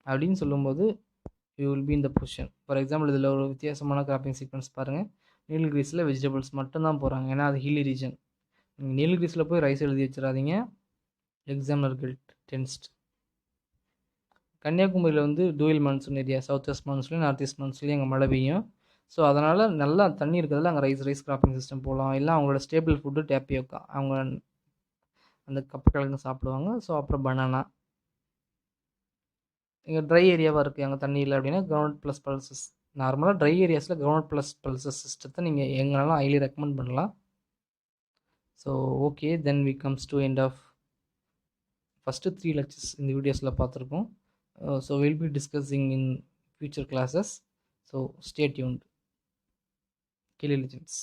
அப்படின்னு சொல்லும்போது you will be in the position. For example இதில் ஒரு வித்தியாசமான கிராப்பிங் சீக்வன்ஸ் பாருங்கள். நீலகிரிஸில் வெஜிடபிள்ஸ் மட்டும்தான் போகிறாங்க, ஏன்னா அது ஹில்லி ரீஜன். நீங்கள் நீலகிரிஸில் போய் ரைஸ் எழுதி வச்சிடாதீங்க, எக்ஸாமினர் கில்ட் டென்ஸ்ட். கன்னியாகுமரியில் வந்து dual monsoon area, south west மான்சூன்லேயும் நார்த் ஈஸ்ட் மான்சூன்லேயும் அங்கே மழை பெய்யும். ஸோ அதனால் நல்லா தண்ணி இருக்கிறதுல அங்கே ரைஸ் கிராப்பிங் சிஸ்டம் போகலாம். இல்லை அவங்களோட ஸ்டேபிள் ஃபுட்டு டேப்பியோக்கா, அவங்க அந்த கப்பக்கிழங்கு சாப்பிடுவாங்க. ஸோ அப்புறம் பனானா. இங்கே ட்ரை ஏரியாவாக இருக்குது, அங்கே தண்ணி இல்லை அப்படின்னா கிரவுண்ட் ப்ளஸ் பல்சஸ். நார்மலாக ட்ரை ஏரியாஸில் கிரவுண்ட் ப்ளஸ் பல்சஸ் சிஸ்டத்தை நீங்கள் எங்கனாலும் ஹைலி ரெக்கமெண்ட் பண்ணலாம். So okay, then we comes to end of first 3 lectures இந்த வீடியோஸில் பார்த்துருக்கோம். So will be discussing in future classes. So stay tuned. Kili legends.